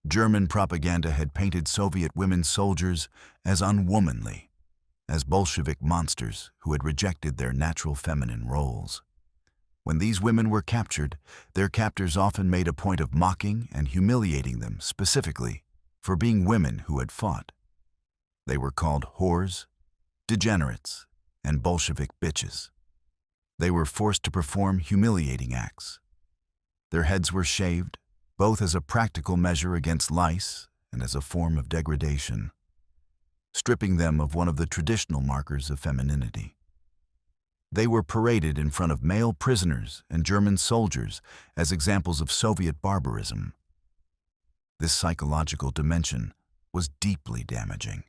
[SPEAKER 1] German propaganda had painted Soviet women soldiers as unwomanly, as Bolshevik monsters who had rejected their natural feminine roles. When these women were captured, their captors often made a point of mocking and humiliating them specifically for being women who had fought. They were called whores, degenerates, and Bolshevik bitches. They were forced to perform humiliating acts. Their heads were shaved, both as a practical measure against lice and as a form of degradation, stripping them of one of the traditional markers of femininity. They were paraded in front of male prisoners and German soldiers as examples of Soviet barbarism. This psychological dimension was deeply damaging.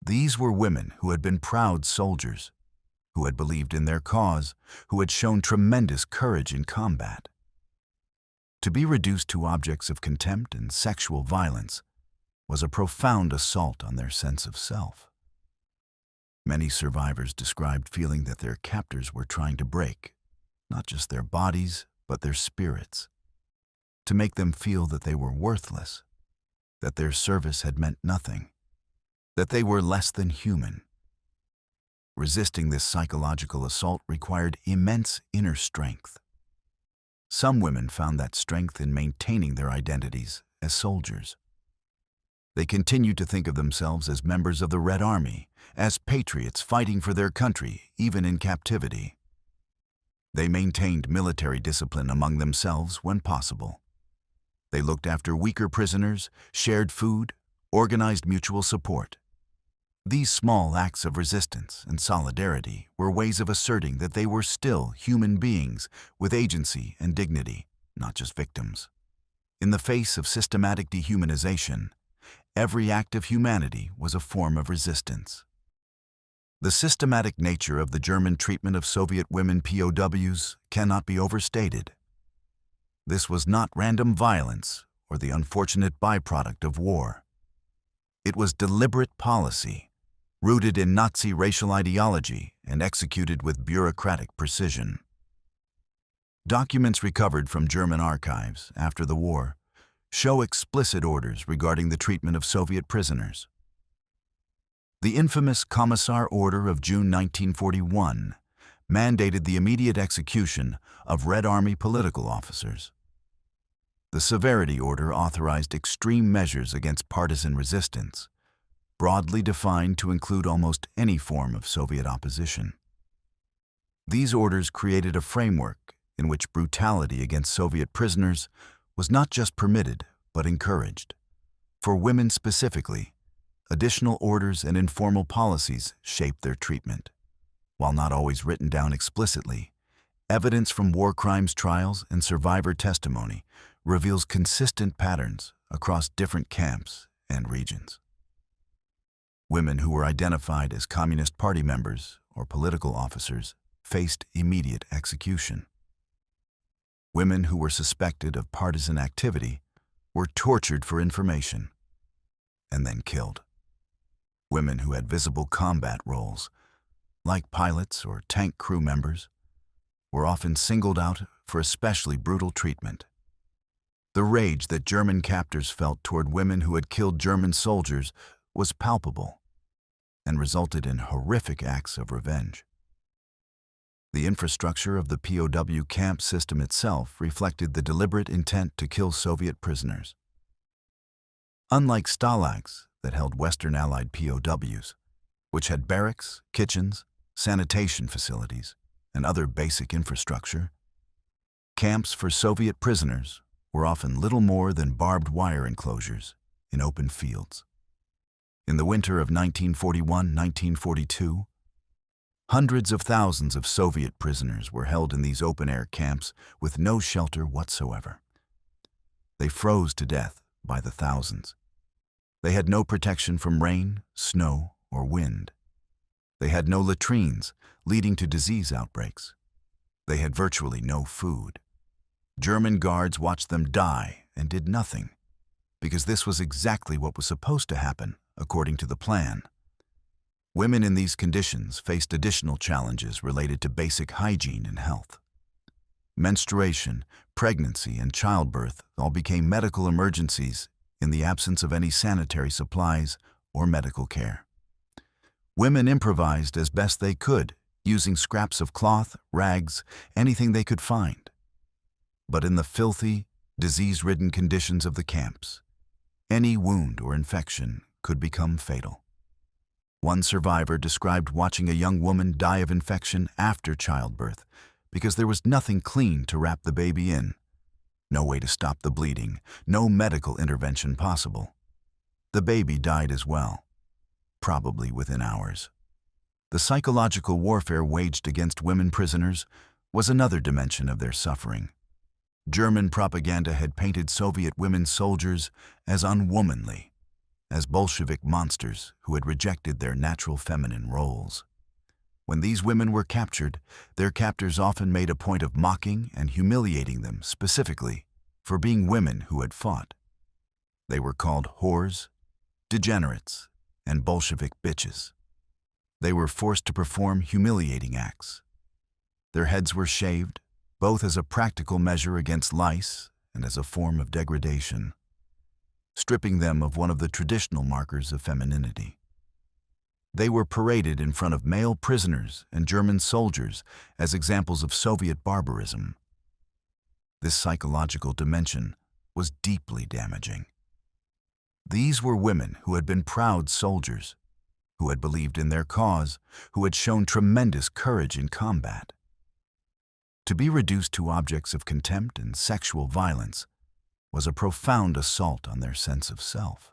[SPEAKER 1] These were women who had been proud soldiers, who had believed in their cause, who had shown tremendous courage in combat. To be reduced to objects of contempt and sexual violence was a profound assault on their sense of self. Many survivors described feeling that their captors were trying to break, not just their bodies, but their spirits, to make them feel that they were worthless, that their service had meant nothing, that they were less than human. Resisting this psychological assault required immense inner strength. Some women found that strength in maintaining their identities as soldiers. They continued to think of themselves as members of the Red Army, as patriots fighting for their country, even in captivity. They maintained military discipline among themselves when possible. They looked after weaker prisoners, shared food, organized mutual support. These small acts of resistance and solidarity were ways of asserting that they were still human beings with agency and dignity, not just victims. In the face of systematic dehumanization, every act of humanity was a form of resistance. The systematic nature of the German treatment of Soviet women POWs cannot be overstated. This was not random violence or the unfortunate byproduct of war. It was deliberate policy, rooted in Nazi racial ideology and executed with bureaucratic precision. Documents recovered from German archives after the war show explicit orders regarding the treatment of Soviet prisoners. The infamous Commissar Order of June 1941 mandated the immediate execution of Red Army political officers. The Severity Order authorized extreme measures against partisan resistance, broadly defined to include almost any form of Soviet opposition. These orders created a framework in which brutality against Soviet prisoners was not just permitted, but encouraged. For women specifically, additional orders and informal policies shaped their treatment. While not always written down explicitly, evidence from war crimes trials and survivor testimony reveals consistent patterns across different camps and regions. Women who were identified as Communist Party members or political officers faced immediate execution. Women who were suspected of partisan activity were tortured for information and then killed. Women who had visible combat roles, like pilots or tank crew members, were often singled out for especially brutal treatment. The rage that German captors felt toward women who had killed German soldiers was palpable and resulted in horrific acts of revenge. The infrastructure of the POW camp system itself reflected the deliberate intent to kill Soviet prisoners. Unlike stalags that held Western Allied POWs, which had barracks, kitchens, sanitation facilities, and other basic infrastructure, camps for Soviet prisoners were often little more than barbed wire enclosures in open fields. In the winter of 1941-1942, hundreds of thousands of Soviet prisoners were held in these open-air camps with no shelter whatsoever. They froze to death by the thousands. They had no protection from rain, snow, or wind. They had no latrines, leading to disease outbreaks. They had virtually no food. German guards watched them die and did nothing, because this was exactly what was supposed to happen, according to the plan. Women in these conditions faced additional challenges related to basic hygiene and health. Menstruation, pregnancy, and childbirth all became medical emergencies in the absence of any sanitary supplies or medical care. Women improvised as best they could, using scraps of cloth, rags, anything they could find. But in the filthy, disease-ridden conditions of the camps, any wound or infection could become fatal. One survivor described watching a young woman die of infection after childbirth because there was nothing clean to wrap the baby in. No way to stop the bleeding, no medical intervention possible. The baby died as well, probably within hours. The psychological warfare waged against women prisoners was another dimension of their suffering. German propaganda had painted Soviet women soldiers as unwomanly, as Bolshevik monsters who had rejected their natural feminine roles. When these women were captured, their captors often made a point of mocking and humiliating them specifically for being women who had fought. They were called whores, degenerates, and Bolshevik bitches. They were forced to perform humiliating acts. Their heads were shaved, both as a practical measure against lice and as a form of degradation, stripping them of one of the traditional markers of femininity. They were paraded in front of male prisoners and German soldiers as examples of Soviet barbarism. This psychological dimension was deeply damaging. These were women who had been proud soldiers, who had believed in their cause, who had shown tremendous courage in combat. To be reduced to objects of contempt and sexual violence was a profound assault on their sense of self.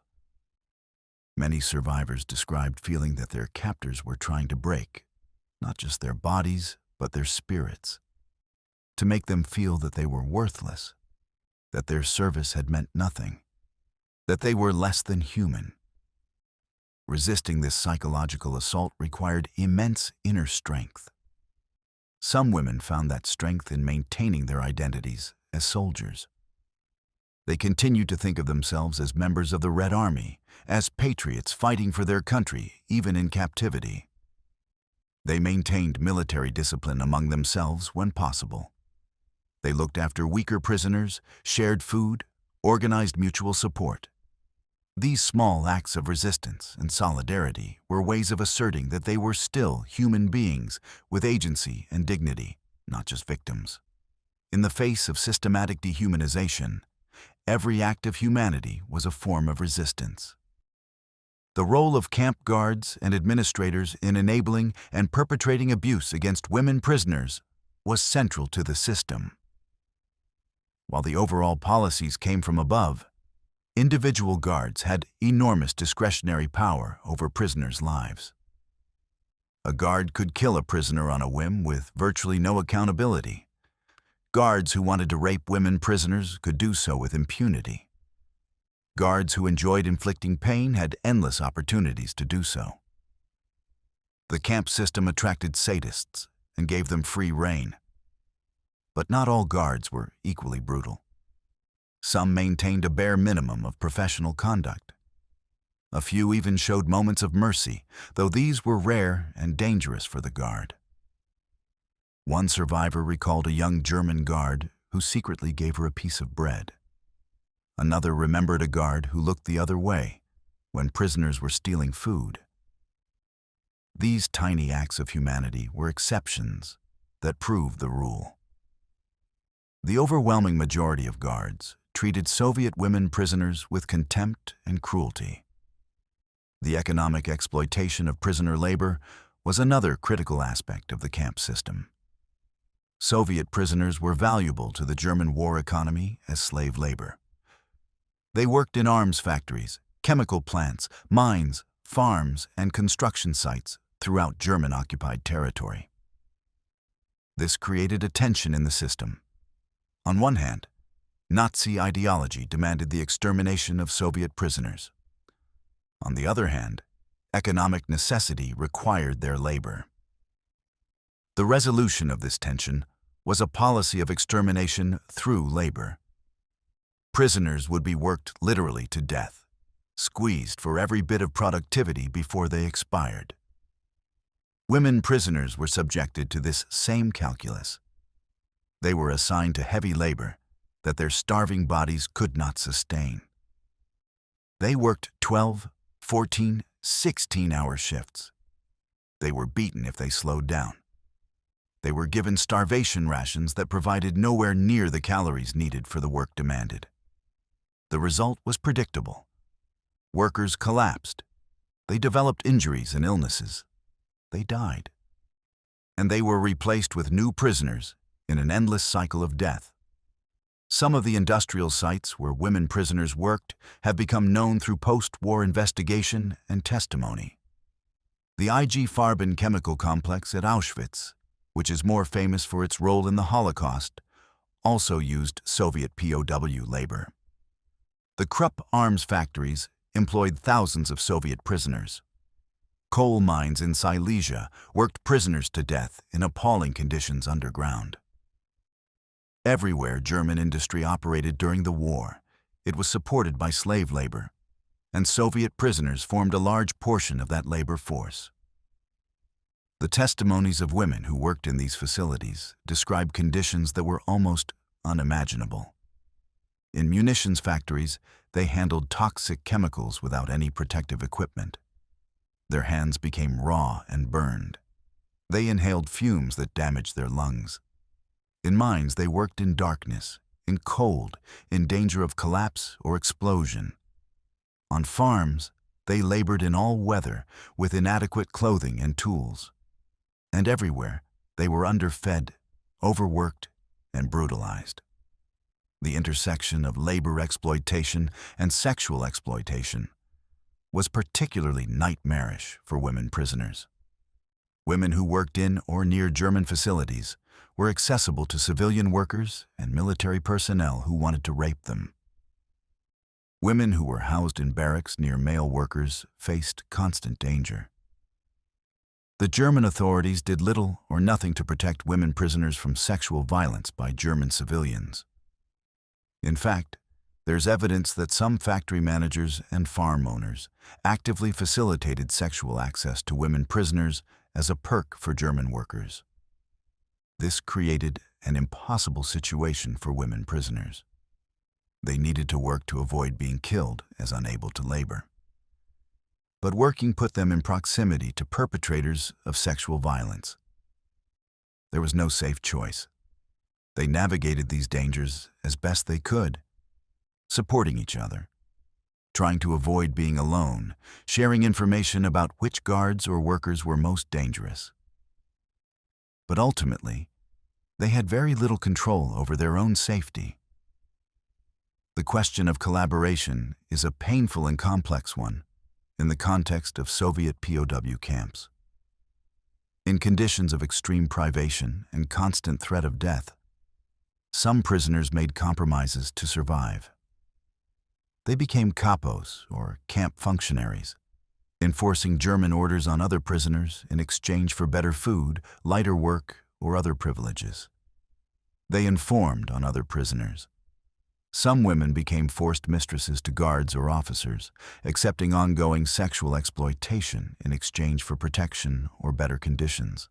[SPEAKER 1] Many survivors described feeling that their captors were trying to break, not just their bodies, but their spirits, to make them feel that they were worthless, that their service had meant nothing, that they were less than human. Resisting this psychological assault required immense inner strength. Some women found that strength in maintaining their identities as soldiers. They continued to think of themselves as members of the Red Army, as patriots fighting for their country, even in captivity. They maintained military discipline among themselves when possible. They looked after weaker prisoners, shared food, organized mutual support. These small acts of resistance and solidarity were ways of asserting that they were still human beings with agency and dignity, not just victims. In the face of systematic dehumanization, every act of humanity was a form of resistance. The role of camp guards and administrators in enabling and perpetrating abuse against women prisoners was central to the system. While the overall policies came from above, individual guards had enormous discretionary power over prisoners' lives. A guard could kill a prisoner on a whim with virtually no accountability. Guards who wanted to rape women prisoners could do so with impunity. Guards who enjoyed inflicting pain had endless opportunities to do so. The camp system attracted sadists and gave them free rein. But not all guards were equally brutal. Some maintained a bare minimum of professional conduct. A few even showed moments of mercy, though these were rare and dangerous for the guard. One survivor recalled a young German guard who secretly gave her a piece of bread. Another remembered a guard who looked the other way when prisoners were stealing food. These tiny acts of humanity were exceptions that proved the rule. The overwhelming majority of guards treated Soviet women prisoners with contempt and cruelty. The economic exploitation of prisoner labor was another critical aspect of the camp system. Soviet prisoners were valuable to the German war economy as slave labor. They worked in arms factories, chemical plants, mines, farms, and construction sites throughout German-occupied territory. This created a tension in the system. On one hand, Nazi ideology demanded the extermination of Soviet prisoners. On the other hand, economic necessity required their labor. The resolution of this tension was a policy of extermination through labor. Prisoners would be worked literally to death, squeezed for every bit of productivity before they expired. Women prisoners were subjected to this same calculus. They were assigned to heavy labor that their starving bodies could not sustain. They worked 12, 14, 16-hour shifts. They were beaten if they slowed down. They were given starvation rations that provided nowhere near the calories needed for the work demanded. The result was predictable. Workers collapsed. They developed injuries and illnesses. They died. And they were replaced with new prisoners in an endless cycle of death. Some of the industrial sites where women prisoners worked have become known through post-war investigation and testimony. The IG Farben chemical complex at Auschwitz, which is more famous for its role in the Holocaust, also used Soviet POW labor. The Krupp arms factories employed thousands of Soviet prisoners. Coal mines in Silesia worked prisoners to death in appalling conditions underground. Everywhere German industry operated during the war, it was supported by slave labor, and Soviet prisoners formed a large portion of that labor force. The testimonies of women who worked in these facilities describe conditions that were almost unimaginable. In munitions factories, they handled toxic chemicals without any protective equipment. Their hands became raw and burned. They inhaled fumes that damaged their lungs. In mines, they worked in darkness, in cold, in danger of collapse or explosion. On farms, they labored in all weather with inadequate clothing and tools. And everywhere, they were underfed, overworked, and brutalized. The intersection of labor exploitation and sexual exploitation was particularly nightmarish for women prisoners. Women who worked in or near German facilities were accessible to civilian workers and military personnel who wanted to rape them. Women who were housed in barracks near male workers faced constant danger. The German authorities did little or nothing to protect women prisoners from sexual violence by German civilians. In fact, there's evidence that some factory managers and farm owners actively facilitated sexual access to women prisoners as a perk for German workers. This created an impossible situation for women prisoners. They needed to work to avoid being killed as unable to labor. But working put them in proximity to perpetrators of sexual violence. There was no safe choice. They navigated these dangers as best they could, supporting each other, trying to avoid being alone, sharing information about which guards or workers were most dangerous. But ultimately, they had very little control over their own safety. The question of collaboration is a painful and complex one in the context of Soviet POW camps. In conditions of extreme privation and constant threat of death, some prisoners made compromises to survive. They became capos, or camp functionaries, enforcing German orders on other prisoners in exchange for better food, lighter work, or other privileges. They informed on other prisoners. Some women became forced mistresses to guards or officers, accepting ongoing sexual exploitation in exchange for protection or better conditions.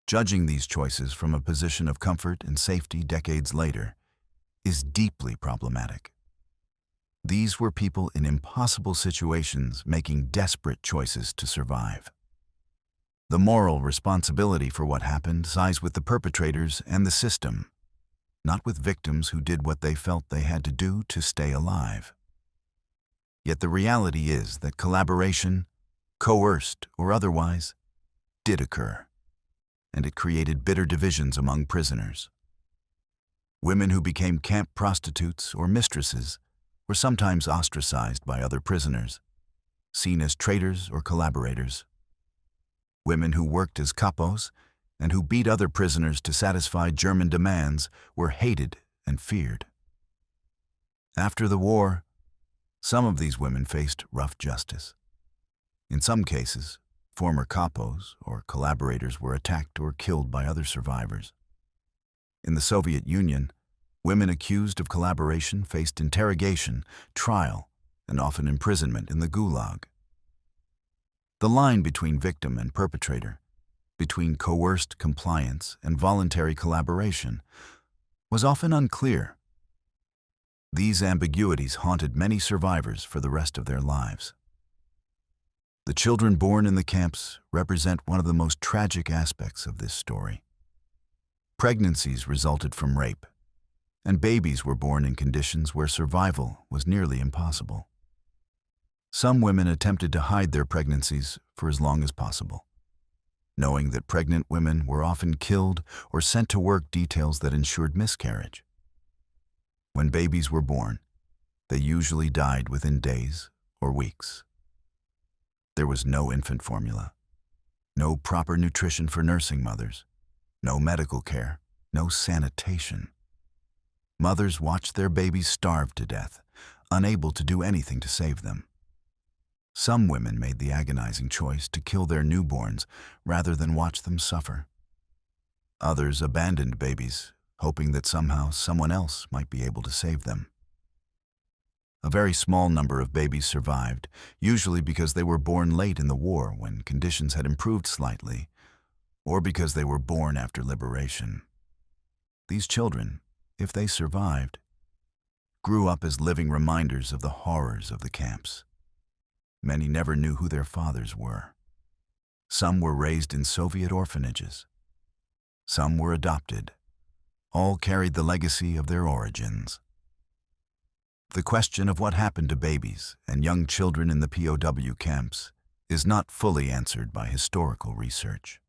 [SPEAKER 1] Judging these choices from a position of comfort and safety decades later is deeply problematic. These were people in impossible situations making desperate choices to survive. The moral responsibility for what happened lies with the perpetrators and the system, not with victims who did what they felt they had to do to stay alive. Yet the reality is that collaboration, coerced or otherwise, did occur, and it created bitter divisions among prisoners. Women who became camp prostitutes or mistresses were sometimes ostracized by other prisoners, seen as traitors or collaborators. Women who worked as capos and who beat other prisoners to satisfy German demands were hated and feared. After the war, some of these women faced rough justice. In some cases, former capos or collaborators were attacked or killed by other survivors. In the Soviet Union, women accused of collaboration faced interrogation, trial, and often imprisonment in the Gulag. The line between victim and perpetrator, between coerced compliance and voluntary collaboration, was often unclear. These ambiguities haunted many survivors for the rest of their lives. The children born in the camps represent one of the most tragic aspects of this story. Pregnancies resulted from rape, and babies were born in conditions where survival was nearly impossible. Some women attempted to hide their pregnancies for as long as possible. Knowing that pregnant women were often killed or sent to work details that ensured miscarriage. When babies were born, they usually died within days or weeks. There was no infant formula, no proper nutrition for nursing mothers, no medical care, no sanitation. Mothers watched their babies starve to death, unable to do anything to save them. Some women made the agonizing choice to kill their newborns rather than watch them suffer. Others abandoned babies, hoping that somehow someone else might be able to save them. A very small number of babies survived, usually because they were born late in the war when conditions had improved slightly, or because they were born after liberation. These children, if they survived, grew up as living reminders of the horrors of the camps. Many never knew who their fathers were. Some were raised in Soviet orphanages. Some were adopted. All carried the legacy of their origins. The question of what happened to babies and young children in the POW camps is not fully answered by historical research.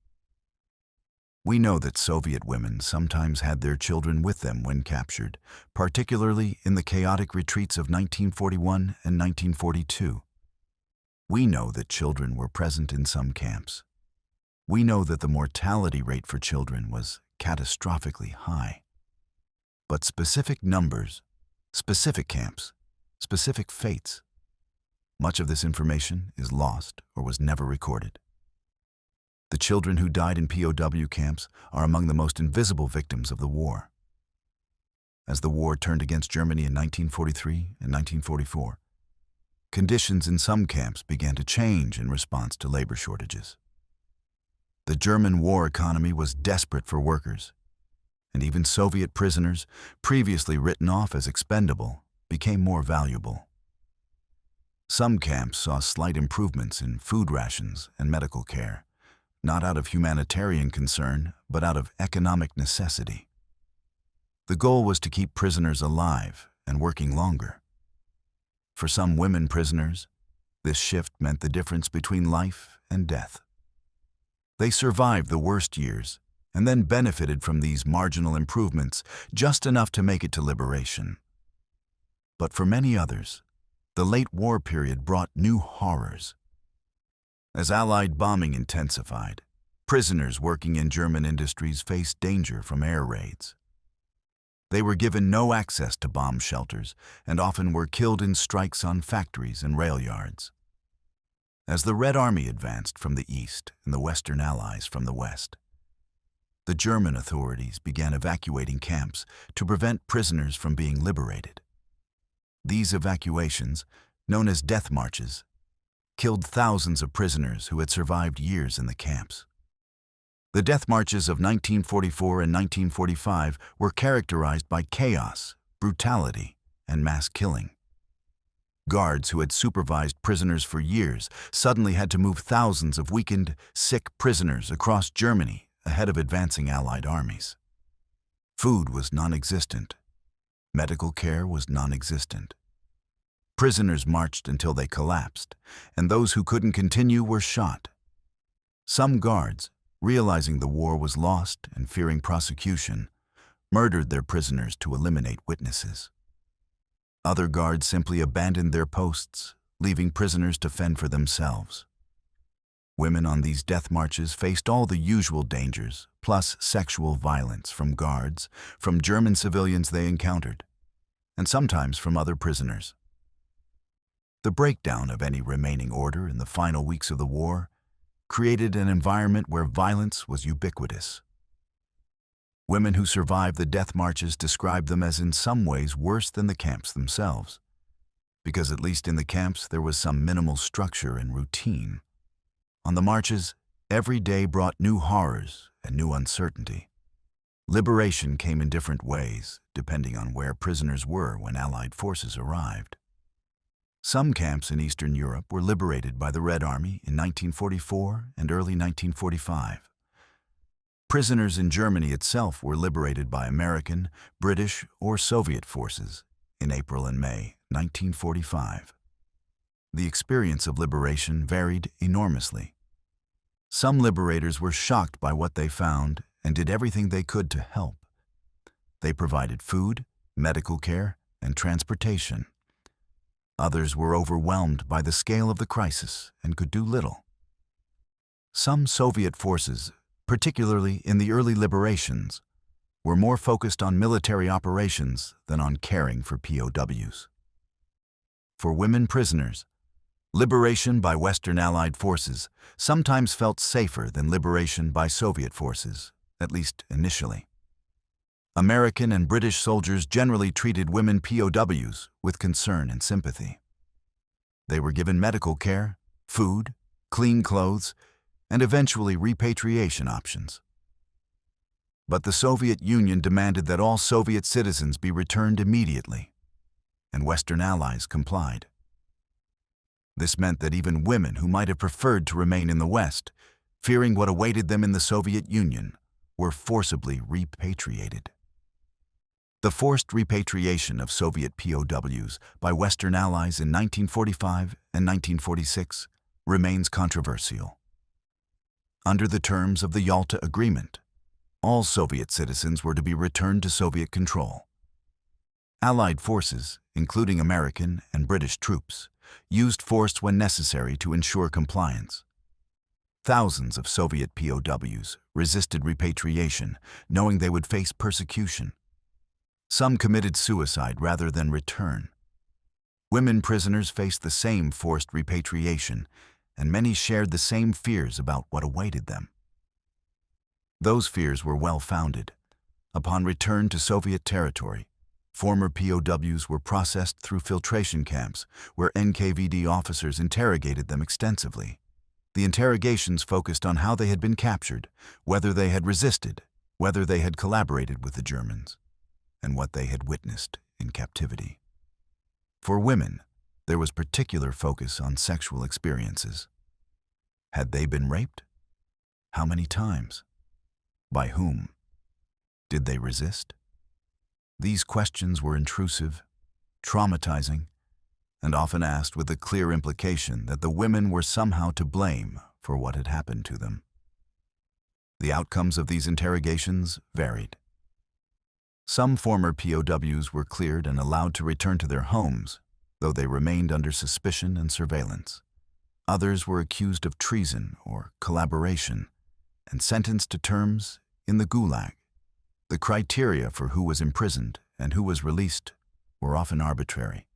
[SPEAKER 1] We know that Soviet women sometimes had their children with them when captured, particularly in the chaotic retreats of 1941 and 1942. We know that children were present in some camps. We know that the mortality rate for children was catastrophically high. But specific numbers, specific camps, specific fates, much of this information is lost or was never recorded. The children who died in POW camps are among the most invisible victims of the war. As the war turned against Germany in 1943 and 1944, conditions in some camps began to change in response to labor shortages. The German war economy was desperate for workers, and even Soviet prisoners, previously written off as expendable, became more valuable. Some camps saw slight improvements in food rations and medical care, not out of humanitarian concern, but out of economic necessity. The goal was to keep prisoners alive and working longer. For some women prisoners, this shift meant the difference between life and death. They survived the worst years and then benefited from these marginal improvements just enough to make it to liberation. But for many others, the late war period brought new horrors. As Allied bombing intensified, prisoners working in German industries faced danger from air raids. They were given no access to bomb shelters and often were killed in strikes on factories and rail yards. As the Red Army advanced from the east and the Western Allies from the west, the German authorities began evacuating camps to prevent prisoners from being liberated. These evacuations, known as death marches, killed thousands of prisoners who had survived years in the camps. The death marches of 1944 and 1945 were characterized by chaos, brutality, and mass killing. Guards who had supervised prisoners for years suddenly had to move thousands of weakened, sick prisoners across Germany ahead of advancing Allied armies. Food was non-existent. Medical care was non-existent. Prisoners marched until they collapsed, and those who couldn't continue were shot. Some guards, realizing the war was lost and fearing prosecution, murdered their prisoners to eliminate witnesses. Other guards simply abandoned their posts, leaving prisoners to fend for themselves. Women on these death marches faced all the usual dangers, plus sexual violence from guards, from German civilians they encountered, and sometimes from other prisoners. The breakdown of any remaining order in the final weeks of the war created an environment where violence was ubiquitous. Women who survived the death marches described them as in some ways worse than the camps themselves, because at least in the camps there was some minimal structure and routine. On the marches, every day brought new horrors and new uncertainty. Liberation came in different ways, depending on where prisoners were when Allied forces arrived. Some camps in Eastern Europe were liberated by the Red Army in 1944 and early 1945. Prisoners in Germany itself were liberated by American, British, or Soviet forces in April and May 1945. The experience of liberation varied enormously. Some liberators were shocked by what they found and did everything they could to help. They provided food, medical care, and transportation. Others were overwhelmed by the scale of the crisis and could do little. Some Soviet forces, particularly in the early liberations, were more focused on military operations than on caring for POWs. For women prisoners, liberation by Western Allied forces sometimes felt safer than liberation by Soviet forces, at least initially. American and British soldiers generally treated women POWs with concern and sympathy. They were given medical care, food, clean clothes, and eventually repatriation options. But the Soviet Union demanded that all Soviet citizens be returned immediately, and Western allies complied. This meant that even women who might have preferred to remain in the West, fearing what awaited them in the Soviet Union, were forcibly repatriated. The forced repatriation of Soviet POWs by Western allies in 1945 and 1946 remains controversial. Under the terms of the Yalta Agreement, all Soviet citizens were to be returned to Soviet control. Allied forces, including American and British troops, used force when necessary to ensure compliance. Thousands of Soviet POWs resisted repatriation, knowing they would face persecution. Some committed suicide rather than return. Women prisoners faced the same forced repatriation, and many shared the same fears about what awaited them. Those fears were well-founded. Upon return to Soviet territory, former POWs were processed through filtration camps, where NKVD officers interrogated them extensively. The interrogations focused on how they had been captured, whether they had resisted, whether they had collaborated with the Germans, and what they had witnessed in captivity. For women, there was particular focus on sexual experiences. Had they been raped? How many times? By whom? Did they resist? These questions were intrusive, traumatizing, and often asked with the clear implication that the women were somehow to blame for what had happened to them. The outcomes of these interrogations varied. Some former POWs were cleared and allowed to return to their homes, though they remained under suspicion and surveillance. Others were accused of treason or collaboration and sentenced to terms in the Gulag. The criteria for who was imprisoned and who was released were often arbitrary.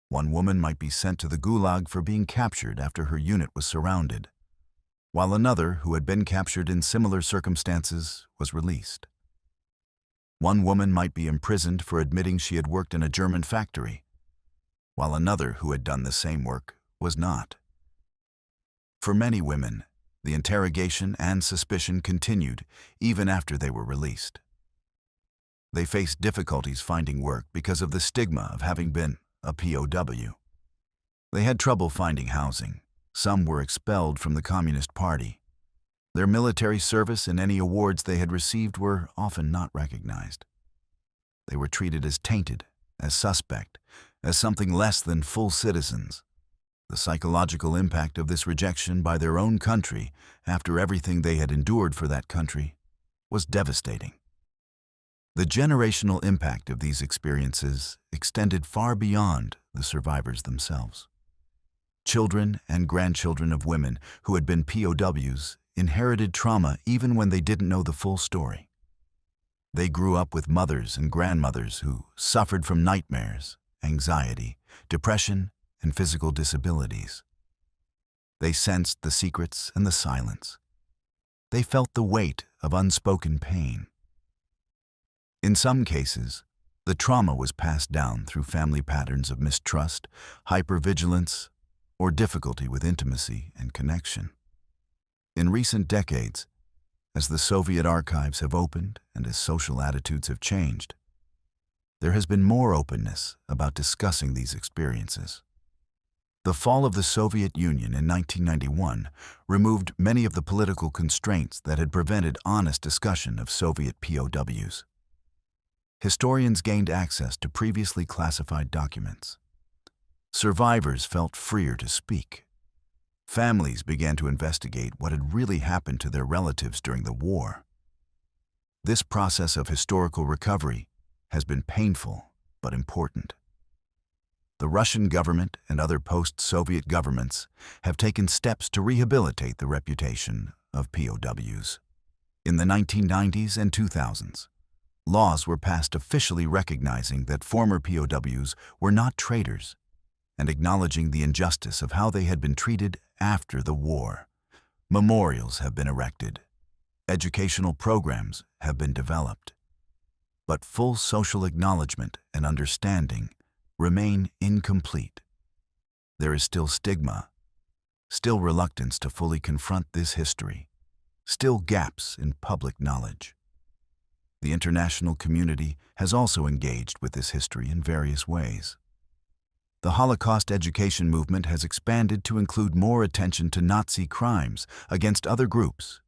[SPEAKER 1] One woman might be sent to the Gulag for being captured after her unit was surrounded, while another, who had been captured in similar circumstances, was released. One woman might be imprisoned for admitting she had worked in a German factory, while another who had done the same work was not. For many women, the interrogation and suspicion continued even after they were released. They faced difficulties finding work because of the stigma of having been a POW. They had trouble finding housing. Some were expelled from the Communist Party. Their military service and any awards they had received were often not recognized. They were treated as tainted, as suspect, as something less than full citizens. The psychological impact of this rejection by their own country, after everything they had endured for that country, was devastating. The generational impact of these experiences extended far beyond the survivors themselves. Children and grandchildren of women who had been POWs inherited trauma even when they didn't know the full story. They grew up with mothers and grandmothers who suffered from nightmares, anxiety, depression, and physical disabilities. They sensed the secrets and the silence. They felt the weight of unspoken pain. In some cases, the trauma was passed down through family patterns of mistrust, hypervigilance, or difficulty with intimacy and connection. In recent decades, as the Soviet archives have opened and as social attitudes have changed, there has been more openness about discussing these experiences. The fall of the Soviet Union in 1991 removed many of the political constraints that had prevented honest discussion of Soviet POWs. Historians gained access to previously classified documents. Survivors felt freer to speak. Families began to investigate what had really happened to their relatives during the war. This process of historical recovery has been painful but important. The Russian government and other post-Soviet governments have taken steps to rehabilitate the reputation of POWs. In the 1990s and 2000s, laws were passed officially recognizing that former POWs were not traitors and acknowledging the injustice of how they had been treated after the war. Memorials have been erected. Educational programs have been developed. But full social acknowledgement and understanding remain incomplete. There is still stigma, still reluctance to fully confront this history, still gaps in public knowledge. The international community has also engaged with this history in various ways. The Holocaust education movement has expanded to include more attention to Nazi crimes against other groups,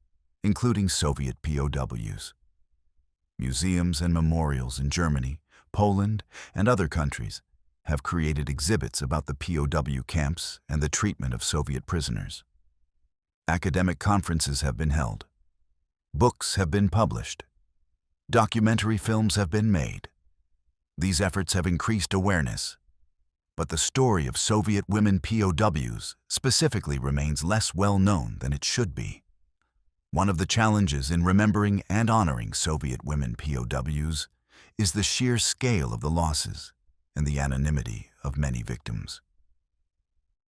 [SPEAKER 1] including Soviet POWs. Museums and memorials in Germany, Poland, and other countries have created exhibits about the POW camps and the treatment of Soviet prisoners. Academic conferences have been held. Books have been published. Documentary films have been made. These efforts have increased awareness, but the story of Soviet women POWs specifically remains less well known than it should be. One of the challenges in remembering and honoring Soviet women POWs is the sheer scale of the losses and the anonymity of many victims.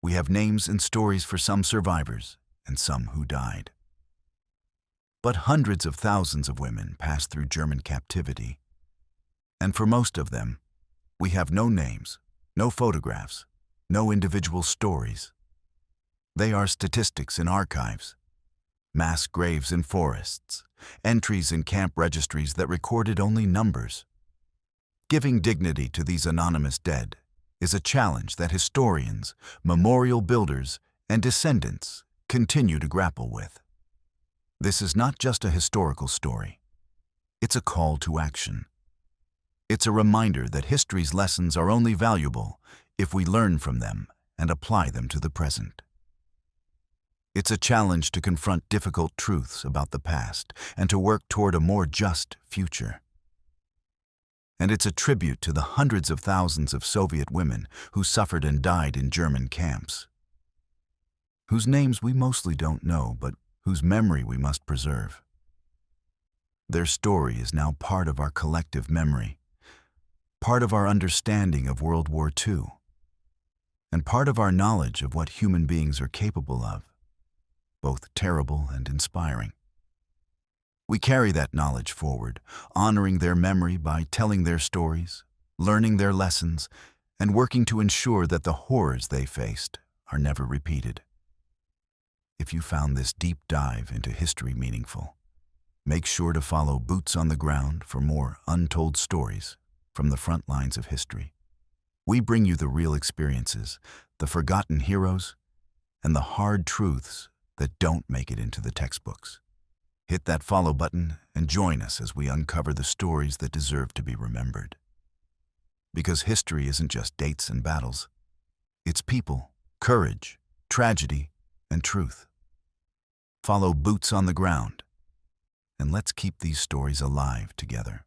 [SPEAKER 1] We have names and stories for some survivors and some who died. But hundreds of thousands of women passed through German captivity, and for most of them, we have no names, no photographs, no individual stories. They are statistics in archives, mass graves in forests, entries in camp registries that recorded only numbers. Giving dignity to these anonymous dead is a challenge that historians, memorial builders, and descendants continue to grapple with. This is not just a historical story. It's a call to action. It's a reminder that history's lessons are only valuable if we learn from them and apply them to the present. It's a challenge to confront difficult truths about the past and to work toward a more just future. And it's a tribute to the hundreds of thousands of Soviet women who suffered and died in German camps, whose names we mostly don't know, but whose memory we must preserve. Their story is now part of our collective memory, part of our understanding of World War II, and part of our knowledge of what human beings are capable of, both terrible and inspiring. We carry that knowledge forward, honoring their memory by telling their stories, learning their lessons, and working to ensure that the horrors they faced are never repeated. If you found this deep dive into history meaningful, make sure to follow Boots on the Ground for more untold stories from the front lines of history. We bring you the real experiences, the forgotten heroes, and the hard truths that don't make it into the textbooks. Hit that follow button and join us as we uncover the stories that deserve to be remembered. Because history isn't just dates and battles. It's people, courage, tragedy, and truth. Follow Boots on the Ground, and let's keep these stories alive together.